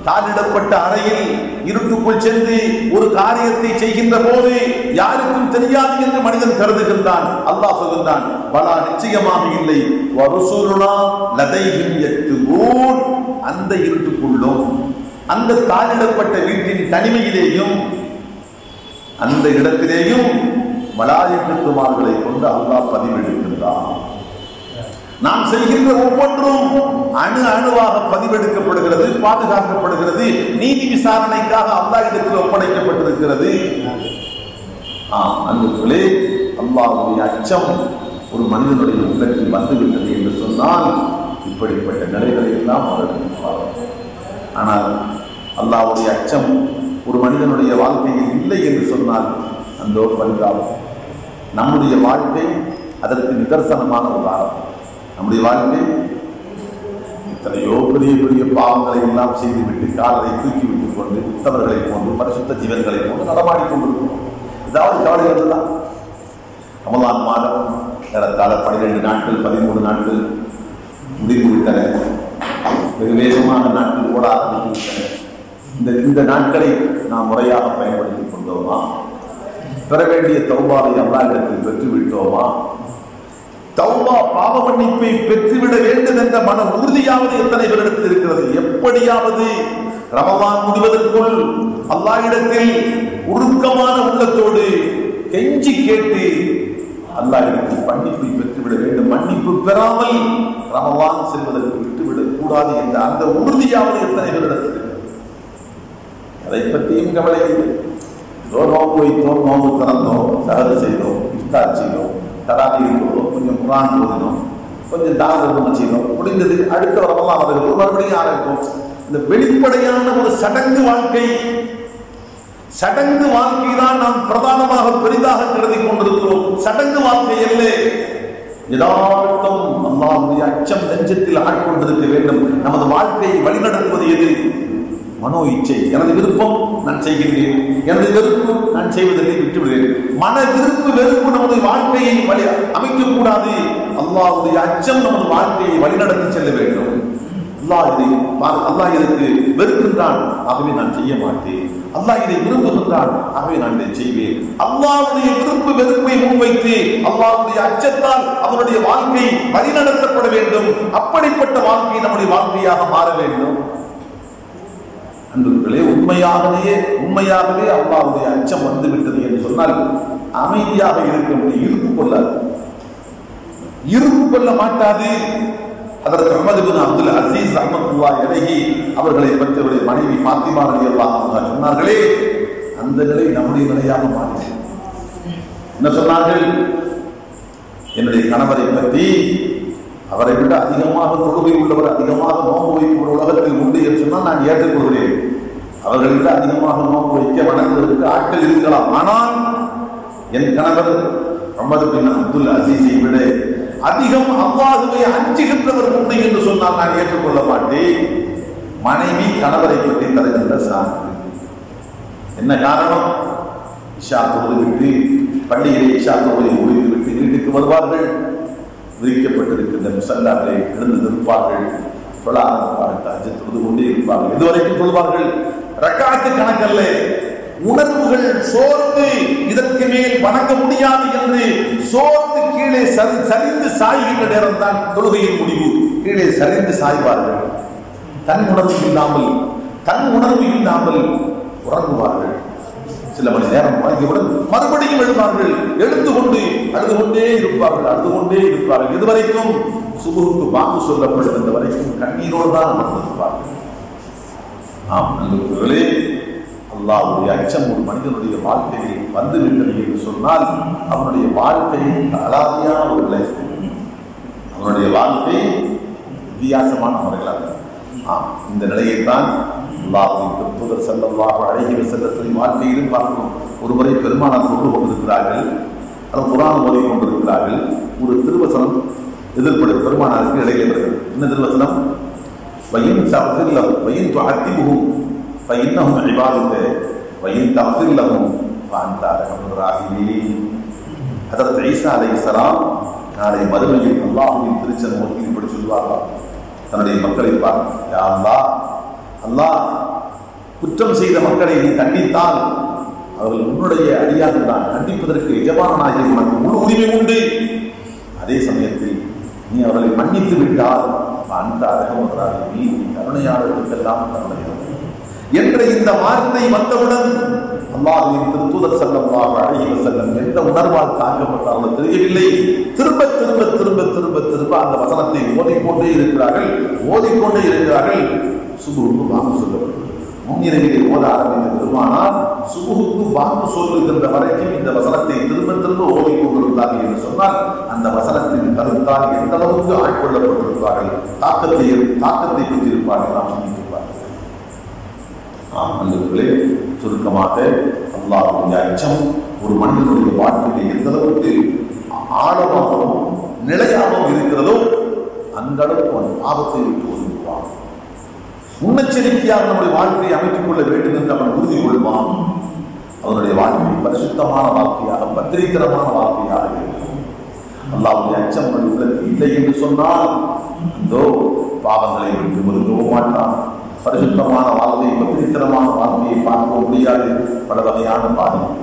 Speaker 1: தாளிடப்பட்ட அறையில் இருட்டுக்குள் சென்று ஒரு காரியத்தை செய்கின்ற போது யாருக்கும் தெரியாது என்று மனிதன் கருதுகின்றான். அல்லாஹ் சொல்கின்றான், பலா, நிச்சயமாக இல்லை. வருசுலுனா லதைஹிம் யக்துபூன். அந்த இருட்டுக்குள்ளும் அந்த தாளிடப்பட்ட வீட்டின் தனிமையிலேயும் அந்த இடத்திலேயும் மலாயிகத்துமார்களை கொண்டு அல்லாஹ் பதிவெடுக்கின்றான். நாம் செய்கின்ற ஒவ்வொன்றும் அணு அணுவாக பதிவெடுக்கப்படுகிறது, பாதுகாக்கப்படுகிறது, நீதி விசாரணைக்காக அல்லாஹ் இடத்தில் ஒப்படைக்கப்பட்டிருக்கிறது. அன்புகளே, அல்லாஹ்வுடைய அச்சம் ஒரு மனிதனுடைய உள்ளத்தில் வந்துவிட்டது என்று சொன்னால் இப்படிப்பட்ட நிலைகளை எல்லாம் அவர்கள். ஆனால் அல்லாஹ்வுடைய அச்சம் ஒரு மனிதனுடைய வாழ்க்கையில் இல்லை என்று சொன்னால் அந்த ஒரு பரிதாபம். நம்முடைய வாழ்க்கை அதற்கு நிதர்சனமான உதாரணம். நம்முடைய வாழ்க்கை எத்தனையோ பெரிய பெரிய பாவங்களை எல்லாம் செய்துவிட்டு காலரை தூக்கி விட்டுக் கொண்டு உத்தவர்களை போன்று பரிசுத்த ஜீவன்களை போன்று நடமாடிக்கொண்டிருக்கிறோம். ஏதாவது கவலைகள் தான். ரமலான் மாதம் ஏறத்தாழ 12 நாட்கள் 13 நாட்கள் முடிந்துவிட்டன. வெகு வேகமான நாட்கள் ஓட ஆரம்பித்துவிட்டன. இந்த நாட்களை நாம் முறையாக பயன்படுத்திக் கொண்டோமா? பெற வேண்டிய தௌபாவை அல்லாஹ்விடத்தில் பெற்றுவிட்டோமா? தௌபா, பாவ மன்னிப்பை பெற்றுவிட வேண்டும் என்ற மன உறுதியாவது எத்தனை பேரிடத்தில் இருக்கிறது? எப்படியாவது ரமலான் முடிவதற்குள் அல்லாஹ்விடத்தில் உருக்கமான உள்ளத்தோடு கெஞ்சி கேட்டு அல்லாஹ்விடத்தில் மன்னிப்பை பெற்றுவிட வேண்டும். மன்னிப்பு பெறாமல் ரமலான் செல்வதற்கு விட்டுவிடக் கூடாது என்ற அந்த உறுதியாவது எத்தனை பேரிடத்தில் இருக்கிறது? அதை பற்றியும் கவலை இல்லை. நோன்பு வைத்தோம், நோன்பு திறந்தோம், சகது செய்தோம், இஃப்தார் செய்தோம், தராவி இருக்கிறோம், கொஞ்சம் குர்ஆன் ஓதினோம், கொஞ்சம் தானம் செய்தோம், முடிந்தது. அடுத்த வரலாம் அவர்கள் மறுபடியும் ஆரம்பித்தோம். இந்த வெளிப்படையான ஒரு சடங்கு வாழ்க்கை தான் நாம் பிரதானமாக பெரிதாக கருதி கொண்டிருக்கிறோம். சடங்கு வாழ்க்கை அல்ல. யதார்த்தம் அல்லாஹ்வுடைய அச்சம் நெஞ்சத்தில் ஆட்கொண்டிருக்க வேண்டும். நமது வாழ்க்கையை வழிநடத்துவது எது? மனோ இச்சை. எனது விருப்பம் நான் செய்கின்றேன், எனது வெறுப்பு நான் செய்வதற்கு விட்டுவிடுகிறேன். மன விருப்பு வெறுப்பு நமது வாழ்க்கையை அமைக்கக்கூடாது. அல்லாஹ்வுடைய அச்சம் நமது வாழ்க்கையை வழிநடத்தி செல்ல வேண்டும். அல்லாஹ் இதற்கு வெறுக்கின்றான், ஆகவே நான் செய்ய மாட்டேன். அல்லாஹ் இதை விரும்புகின்றான், ஆகவே நான் இதை செய்வேன். அல்லாஹ்வுடைய விருப்பு வெறுப்பை முன்வைத்து அல்லாஹ்வுடைய அச்சத்தால் அவருடைய வாழ்க்கை வழிநடத்தப்பட வேண்டும். அப்படிப்பட்ட வாழ்க்கை நம்முடைய வாழ்க்கையாக மாற வேண்டும். அன்புகளே, உண்மையாகவே அல்லாஹ்வுடைய அச்சம் வந்துவிட்டது என்று சொன்னால் அமைதியாக இருக்க முடியும். இருப்பு கொள்ள மாட்டாது. அதற்கு உமர் இப்னு அப்துல் அசீஸ் ரஹ்மத்துல்லாஹி அலைஹி அவர்களை பற்றிய மனைவி ஃபாத்திமா ரலியல்லாஹு அன்ஹா சொன்னார்களே, அந்த நிலை நம்முடைய நிலையாக மாறியது. என்ன சொன்னார்கள்? என்னுடைய கணவரை பற்றி அவரை விட அதிகமாக தொழுகை உள்ளவர், அதிகமாக நோன்பு வைப்பவர் உலகத்தில் உண்டு என்று சொன்னால் நான் ஏற்றுக்கொள்கிறேன். அவர்களை விட அதிகமாக நோன்பு வைக்க வணங்குவதற்கு ஆட்கள் இருக்கலாம். ஆனால் என் கணவர் உமர் இப்னு அப்துல் அசீஸை விட அதிகம் அல்லாஹ்வை அஞ்சுகின்றவர் உண்டு என்று சொன்னால் நான் ஏற்றுக்கொள்ள மாட்டேன். மனைவி கணவரை பற்றி தருகின்ற சான்று என்ன காரணம்? இஷா தொழுதுவிட்டு பள்ளியிலே இஷா தொழுதை முடித்துவிட்டு வீட்டுக்கு வருவார்கள். விரிக்கப்பட்டிருக்கின்ற முசல்லாக்களை எழுந்து நிற்பார்கள், தொழ ஆரம்பிப்பார்கள், தஹஜ்ஜத் தொழுது கொண்டே இருப்பார்கள். இதுவரைக்கும் சொல்வார்கள். ரக்காத்து கணக்கல்ல, உணர்வுகள் சோர்ந்து இதற்கு மேல் வணங்க முடியாது என்று சோர்ந்து கீழே சரிந்து சாய்கின்ற நேரம் தான் தொழுகையின் முடிவு. கீழே சரிந்து சாய்வார்கள். தன் உணர்வு இல்லாமல் உறங்குவார்கள். சில மணி நேரம் வாங்கியவுடன் மறுபடியும் எழுப்பார்கள். எழுந்து கொண்டு அழுது கொண்டே இருப்பார்கள். இதுவரைக்கும் சுபுருக்கு வாக்கு சொல்லப்படுகின்ற வரைக்கும் கண்ணீரோடு தான் அமர்ந்திருப்பார்கள். ஆம் நண்பர்களே, அல்லாஹ்வுடைய அச்சம் ஒரு மனிதனுடைய வாழ்க்கையில் வந்துவிட்டது என்று சொன்னால் அவனுடைய வாழ்க்கையை அலாதியான ஒரு லைஃப், அவனுடைய வாழ்க்கை வித்தியாசமான முறைகளாக. இந்த நிலையைத்தான் அல்லாஹ்வின் தூதர் ஸல்லல்லாஹு அலைஹி வஸல்லம் வாழ்க்கையிலும் பார்க்கணும். ஒருமுறை பெருமானார் கொண்டு கொண்டிருக்கிறார்கள், அது குர்ஆன் ஓதி கொண்டிருக்கிறார்கள். ஒரு திருவசனம் எதிர்ப்படும் பெருமானாருக்கு இடையிலே வருகிறது. என்ன திருவசனம்? வயின் தஃபிர் லஹு வயின் துஅத்திபுஹும் ஃபஇன்னஹும் இபாதுக வயின் தஃபிர் லஹும் ஃபஅன்த அர்ஹமுர் ராஹிமீன். ஹஜ்ரத் ஈசா அலைஹிஸ்ஸலாம் நாளை மறுமையில் அல்லாஹ்வின் திருச்செந்தூரில் இப்படி சொல்வார்கள், தன்னுடைய மக்களை பார்த்து, யா அல்லாஹ், அல்லாஹ் குற்றம் செய்த மக்களை நீ கண்டித்தால் அவர்கள் உன்னுடைய அடியார்கள் தான், கண்டிப்பதற்கு எஜமானாகிய உனக்கு முழு உரிமை உண்டு. அதே சமயத்தில் நீ அவர்களை மன்னித்து விட்டால் அந்த அர்ஹமுர் நீ கருணையாளர்களுக்கெல்லாம் கருணையாளர் என்ற இந்த வார்த்தை வந்தவுடன் அல்லாஹ்வின் திருத்தூதர் ஸல்லல்லாஹு அலைஹி வஸல்லம் எந்த உணர்வால் தாக்கப்பட்டார்களோ தெரியவில்லை. திரும்ப திரும்ப திரும்ப திரும்ப திரும்ப அந்த வசனத்தை ஓதிக்கொண்டே இருக்கிறார்கள். சுபுஹுக்கு வாக்கு சொல்லப்படுகிறது. முன்னிரவிலே ஓத ஆரம்பித்த பெருமானார் சுபுஹுக்கு வாக்கு சொல்லுகின்ற வரைக்கும் இந்த வசனத்தை திரும்ப திரும்ப ஓதிக்கொண்டிருந்தார்கள் என்று சொன்னால் அந்த வசனத்தின் கருத்தால் எந்த அளவுக்கு ஆட்கொள்ளப்பட்டிருப்பார்கள், தாக்கத்தை பெற்றிருப்பார்கள், நாம் சிந்தித்திருப்பார்கள். அன்பர்களே, சுருக்கமாக அல்லாஹ்வுடைய அச்சம் ஒரு மனிதனுடைய வாழ்க்கையை எந்த அளவுக்கு ஆழமாகவும் நிலையாகவும் இருக்கிறதோ அந்த அளவுக்கு அவன் ஆபத்தை விட்டு ஒதுங்குவான். முன்னெச்சரிக்கையாக நம்முடைய வாழ்க்கையை அமைத்துக் கொள்ள வேண்டும் என்று அவன் உறுதி கொள்வான். அவனுடைய வாழ்க்கை பரிசுத்தமான வாழ்க்கையாக, பத்திரிகரமான வாழ்க்கையாக இருக்கும். அல்லாஹ்வுடைய அச்சம் உள்ளத்தில் இல்லை என்று சொன்னால் இதோ பாவங்களை விட்டு ஒதுங்கவும் மாட்டான். பரிசுத்தமான வாழ்க்கை, பத்திரிகரமான வாழ்க்கையை பார்க்க முடியாது. பல வகையான பாதிப்பு.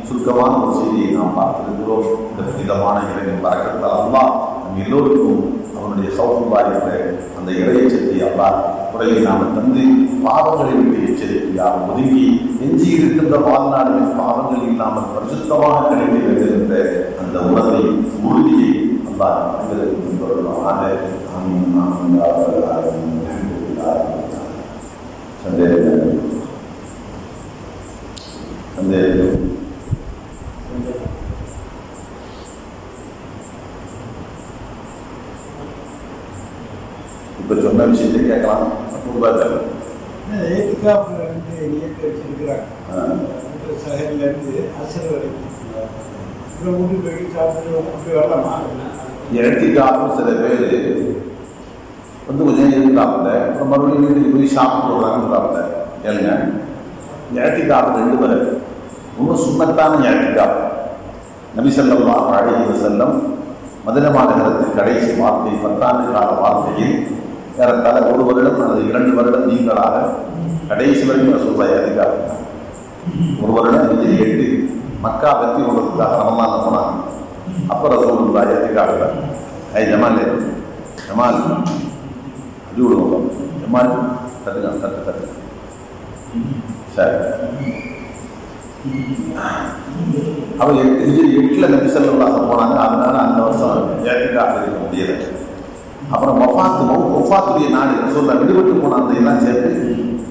Speaker 1: சுருக்கமான ஒரு செய்தியை நாம் பார்த்திருக்கிறோம். இந்த புனிதமான இறைவன் பரக்கத்தால் அல்லாஹ் நம் எல்லோருக்கும் அவனுடைய சௌகரியமாக அந்த இறையச்சத்தை அல்லாஹ் குறையை நாம் தந்து பாவங்களை விட்டு எச்சரிக்கையாக ஒதுங்கி எஞ்சி இருக்கின்ற வாழ்நாளில் பாவங்கள் இல்லாமல் பரிசுத்தமாக கிடைக்க வேண்டும் என்ற அந்த உணர்வை, உறுதியை அல்லாஹ் அனைவருக்கும் தொடர்பாக இப்ப சொன்ன விஷயத்தை கேட்கலாம். சில பேர் வந்து கொஞ்சம் இருந்தாப்புல, அப்புறம் மறுபடியும் வீட்டுக்கு போய் சாப்பிட்டு வர்றாங்க. ஏங்க ஏத்திக்காப்பு ரெண்டு பேர், ஒன்றும் சுண்ணத்தான ஏத்திக்காப்பு. நபி ஸல்லல்லாஹு அலைஹி வஸல்லம் மதீனா நகரத்தின் கடைசி வார்த்தை 10 ஆண்டு கால வார்த்தையில் ஏறத்தாழ 1 வருடம் அல்லது 2 வருடம் நீங்களாக கடைசி வரைக்கும் ரசூலுல்லாஹ் ஏத்திக்காப்பு. 1 வருடம் 8 மக்கா வெற்றி கொண்டதுக்காக ரமலான்ல போனாங்க. அப்போ ரசூலுல்லாஹ் ஏத்திக்காப்பு. ஜமால் அடி விடுவோம், ஜமால் தட்டு சரி. அவள் 8 நபி ஸல்லல்லாஹு போனாங்க. அதனால அந்த வருஷம் ஏத்திக்காஃப் இருக்க முடியல. அப்புறம் வஃபாத்துடைய நாள் ரசூலுல்லாஹ் விடுபட்டு போன அந்த எல்லாம் சேர்த்து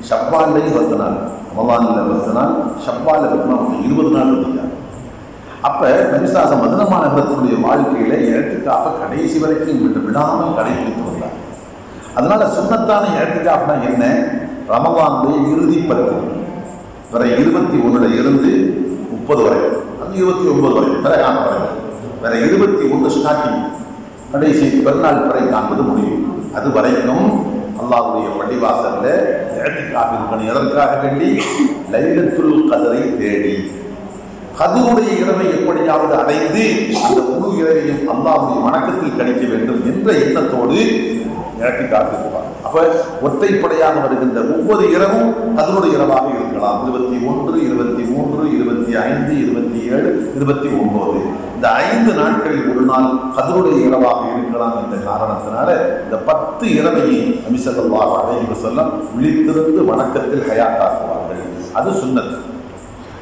Speaker 1: ஷவ்வால்லையும் 10 நாள், ரமலான்ல 10 நாள், ஷவ்வால்ல 10 நாள், 20 நாள் இருக்காங்க. அப்ப நபிசாச மதீனா நகரத்தினுடைய வாழ்க்கையில ஏத்திக்காஃபை கடைசி வரைக்கும் விடாமல் கடைபிடித்து வந்தார். அதனால சுன்னத்தான ஏத்திக்காஃப்னா என்ன? ரமலானுடைய இறுதி 10 வரை 21 இருந்து 30 வரை, அது 29 வரை பிறகான வரை, வேற 21 ஸ்டார்டிங் கடைசி பெருநாள் பிறை காண்பது முடியும். அது வரைக்கும் அல்லாஹ்வுடைய பள்ளிவாசல்ல இஅ்திகாஃப் இருக்கணும். எதற்காக வேண்டி? லைலத்துல் கத்ரை தேடி, கத்ருடைய இரவை எப்படியாவது அடைந்து அந்த முழு இரவையும் அல்லாஹ்வுடைய வணக்கத்தில் கழிக்க வேண்டும் என்ற எண்ணத்தோடு இஅ்திகாஃப் இருப்பார். அப்ப ஒற்றைப்படையாக வருகின்ற ஒவ்வொரு இரவும் அதனுடைய இரவாக இருக்கலாம். 21, 23, 25, 27, 29 இந்த 5 நாட்களில் ஒரு நாள் அதனுடைய இரவாக இருக்கலாம் என்ற காரணத்தினால இந்த 10 இரவையை நபி ஸல்லல்லாஹு அலைஹி வஸல்லம் விழித்திருந்து வணக்கத்தில் ஹயாத்தாக்குவார்கள். அது சுன்னத்.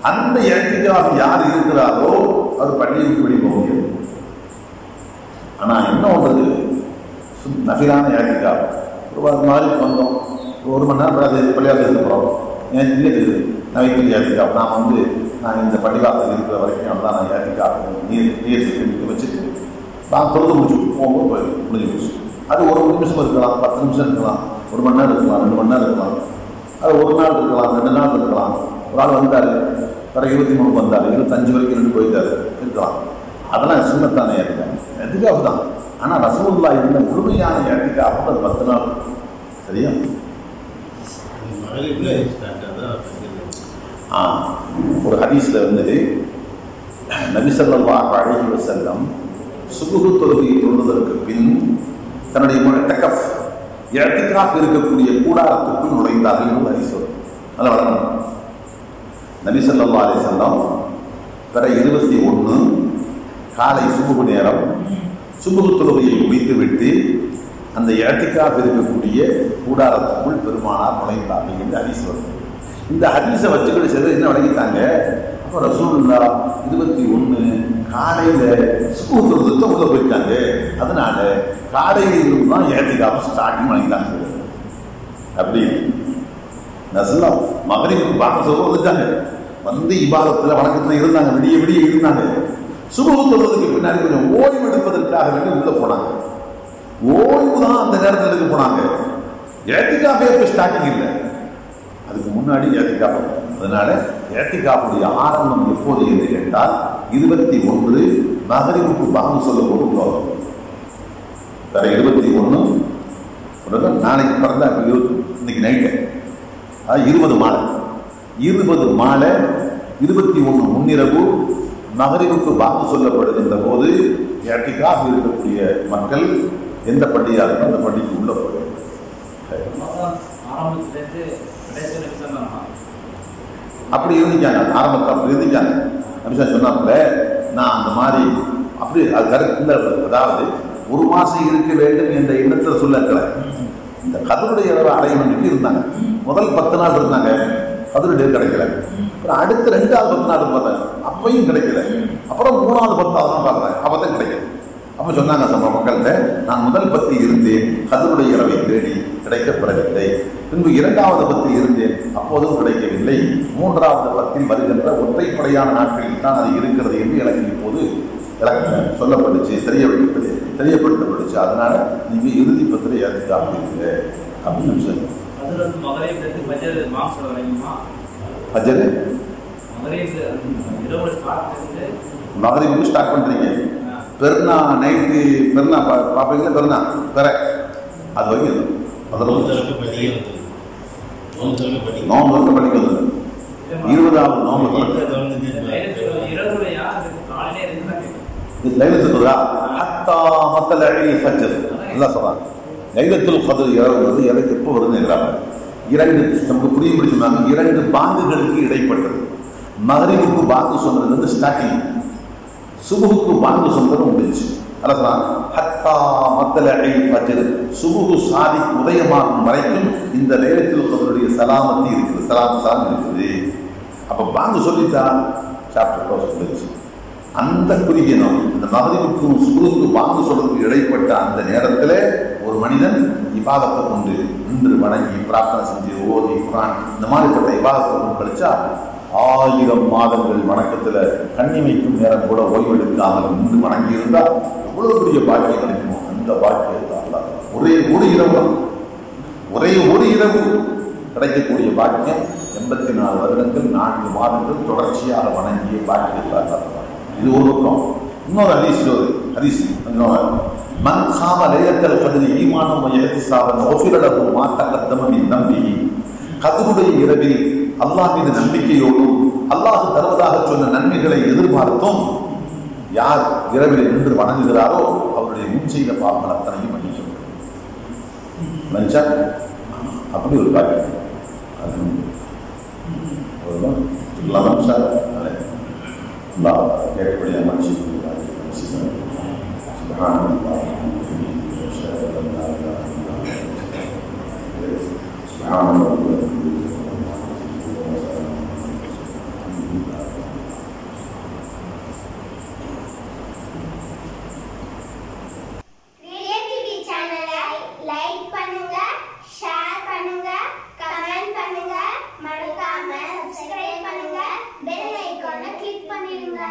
Speaker 1: அந்த இஅ்திகாஃப் யார் இருக்கிறாரோ அவர் பள்ளிக்கு வெளியே போக முடியாது. ஆனா என்ன ஒன்றது நஃபிலான இஅ்திகாஃப் ஒரு மாதிரி வந்தோம், 1 மணி நேரம் பள்ளியாக இருக்கிறோம், ஏன் இல்லை நான் வைக்கிற இஅ்திகாஃப் நான் இந்த பள்ளிவாசல் இருக்கிற வரைக்கும் தான் நான் இஅ்திகாஃப் நீர் வச்சுட்டு நான் தொழுது முடிச்சுட்டு போகும்போது முடிஞ்சு போச்சு. அது 1 நிமிஷம் இருக்கலாம், 10 நிமிஷம் இருக்கலாம், 1 மணி நேரம் இருக்கலாம், 2 மணி நேரம் இருக்கலாம், அது 1 நாள் இருக்கலாம், 2 நாள் இருக்கலாம். ஒரு ஆள் வந்தார், வர 23 வந்தார், 25 வரைக்கும் 2 போயிட்டார் இருக்கலாம். அதெல்லாம் சுன்னத்தான இஅ்திகாஃப் தான். ஆனால் ரசூலுல்லாஹ் இருந்த முழுமையான இஅ்திகாஃப் 10 நாள். சரியா? ஒரு ஹதீஸ்ல நபி ஸல்லல்லாஹு அலைஹி வஸல்லம் சுபுஹ் தொழுகையை தொழுவதற்கு பின் தன்னுடைய முஅத்தகஃப் இஅ்திகாஃப் இருக்கக்கூடிய கூடாரத்துக்குள் நுழைந்தார்கள் என்று ஹதீஸ் வரும். அதனால வரணும் நபி ஸல்லல்லாஹு அலைஹி வஸல்லம் வர 21 காலை சுபுஹ் நேரம் சுபுஹ் தொழுகையை முடித்துவிட்டு அந்த இஅ்திகாஃப் இருக்கக்கூடிய கூடாரத்துக்குள் பெருமானார் நுழைந்தார்கள் என்று ஹதீஸ் வரும். இந்த ஹதீஸை வச்சுக்கிட்டு சிலர் என்ன வழங்கிட்டாங்க, அப்போ ரசூலுல்லாஹ் 21 காலையில் சுபுஹ் தொழுதுட்டு உள்ள போயிட்டாங்க, அதனால காலையில் இருந்து தான் இஅ்திகாஃப் ஸ்டார்டிங் வழங்கிட்டாங்க. அப்படி நஸ்லா மகரிபுக்கு பார்க்க சொல்ல வந்துட்டாங்க, வந்து இபாதத்தில் வணக்கத்தில் இருந்தாங்க, விடிய விடிய இருந்தாங்க. சுபுஹ் தொழுவதுக்கு பின்னாடி கொஞ்சம் ஓய்வு எடுப்பதற்காக வேண்டி உள்ள போனாங்க. ஓய்வு தான் அந்த நேரத்தில் எடுக்க போனாங்க. இஅ்திகாஃபே ஸ்டார்டிங் இல்லை, அதுக்கு முன்னாடி இஅ்திகாஃப். அதனால இஅ்திகாஃபுடைய ஆரம்பம் எப்போது என்று கேட்டால் 21 மகரிபுக்கு பாங்கு சொல்லும்போது உருவாகும். வேற 21 நாளைக்கு பிறந்த இன்னைக்கு நைட்டு 20 மாலை 21 முன்னிரவு மகரிபுக்கு பாங்கு சொல்லப்படுகின்ற போது இஅ்திகாஃப் இருக்கக்கூடிய மக்கள் எந்த பள்ளியாக இருக்கும் அந்த பள்ளிக்கு உள்ள போய் அப்படி இருந்துச்சாங்க. ஆரம்பத்தில் அப்படி இருந்துச்சாங்க. நபிசா சொன்னாப்புல நான் அந்த மாதிரி அப்படி அது கருத்து, அதாவது 1 மாசம் இருக்க வேண்டும் என்ற எண்ணத்தில் சொல்லல. இந்த கதருடைய இரவு அடையணும்னு இருந்தாங்க. முதல் 10 நாள் இருந்தாங்க, கதருடைய கிடைக்கல. அப்புறம் அடுத்த 2வது 10 நாள் பார்த்தாங்க, அப்பையும் கிடைக்கல. அப்புறம் 3வது 10வது தான் பார்க்குறேன், அப்பதான் கிடைக்கல. அப்போ சொன்னாங்க நம்ம மக்கள்கிட்ட, நான் முதல் 10 இருந்தேன், கதருடைய இரவை தேடி கிடைக்கப்பெறவில்லை. பின்பு 2வது 10 இருந்தேன், அப்போதும் கிடைக்கவில்லை. 3வது 10 வருகின்ற ஒற்றைப்படையான நாட்களில் தான் அது இருக்கிறது என்று எனக்கு இப்போது சொல்லப்பட்டுச்சு, தெரியப்படுத்தப்பட்டுச்சு. அதனால நீங்க இறுதி 10 இஅ்திகாஃப் இருக்குங்க அப்படின்னு சொல்லி மகரிபுக்கு ஸ்டார்ட் பண்றீங்க. பெருநா நைட்டு பெருநா பார்ப்பீங்க, பெருநா பெற அது வரைக்கும் நோம்பு படிக்கிறது 20வது நோம்பு லைலத்துல் கத்ர் இரவு எனக்கு எப்போ வருதுங்கிறாங்க. 2 நமக்கு புரிய முடிச்சுனாங்க. 2 பாங்குகளுக்கு இடைப்பட்டது. மகரிபுக்கு பாங்கு சொன்னது ஸ்டார்டிங், சுபுஹுக்கு பாங்கு சொன்னது முடிஞ்சு. அதான் ஹத்தா மத்லஇல் ஃபஜ்ர், சுபுஹு சாதி உதயமாகும் வரைக்கும் இந்த லைலத்துல் கத்ருடைய சலாமத்தி இருக்குது, சலாம் இருக்குது. அப்ப பாங்கு சொல்லிட்டா சாப்டர் க்ளோஸ் முடிஞ்சு. அந்த குறிக்கணும், இந்த மகரிபுக்கும் சுபுஹுக்கு பாங்கு சொல்றதுக்கு இடைப்பட்ட அந்த நேரத்தில் ஒரு மனிதன் இபாதத்தை கொண்டு நின்று வணங்கி பிரார்த்தனை செஞ்சு ஓதி குர்ஆன் இந்த மாதிரிப்பட்ட இபாதத்தை கொண்டு கழிச்சா 1000 மாதங்கள் வணக்கத்துல கண்ணிமைக்கும் நேரம் கூட ஓய்வெடுக்காமல் நின்று வணங்கி இருந்தா எவ்வளவு பெரிய பாக்கியம் கிடைக்குமோ அந்த பாக்கியத்தை ஒரே ஒரு இரவு கிடைக்கக்கூடிய பாக்கியம் 84 வருடங்கள் 4 மாதங்கள் தொடர்ச்சியாக வணங்கிய பாக்கியத்தை. இது ஒரு பக்கம். இன்னொரு ஹதீஸ் மன் காம லைலத்துல் கத்ரி ஈமானம் வ இஹ்திசாபன் உஃபிர லஹு மா தகத்தம மின் தம்பிஹி, கத்ருடைய இரவில் அல்லாஹ் மீது நம்பிக்கையோடும் அல்லாஹ் தருவதாக சொன்ன நன்மைகளை எதிர்பார்த்தும் யார் இரவில் நின்று வணங்குகிறாரோ அவருடைய முன் செய்த பாவங்கள் அத்தனையும் மன்னிக்கப்படும். நினச்சா அப்படி ஒரு பாக்கியம். அது இல்லாமல் சார் கேட்கக்கூடிய மனுஷன்
Speaker 2: மறக்காம சப்ஸ்கிரைப் பண்ணுங்க, பெல் ஐகானை கிளிக் பண்ணிடுங்க.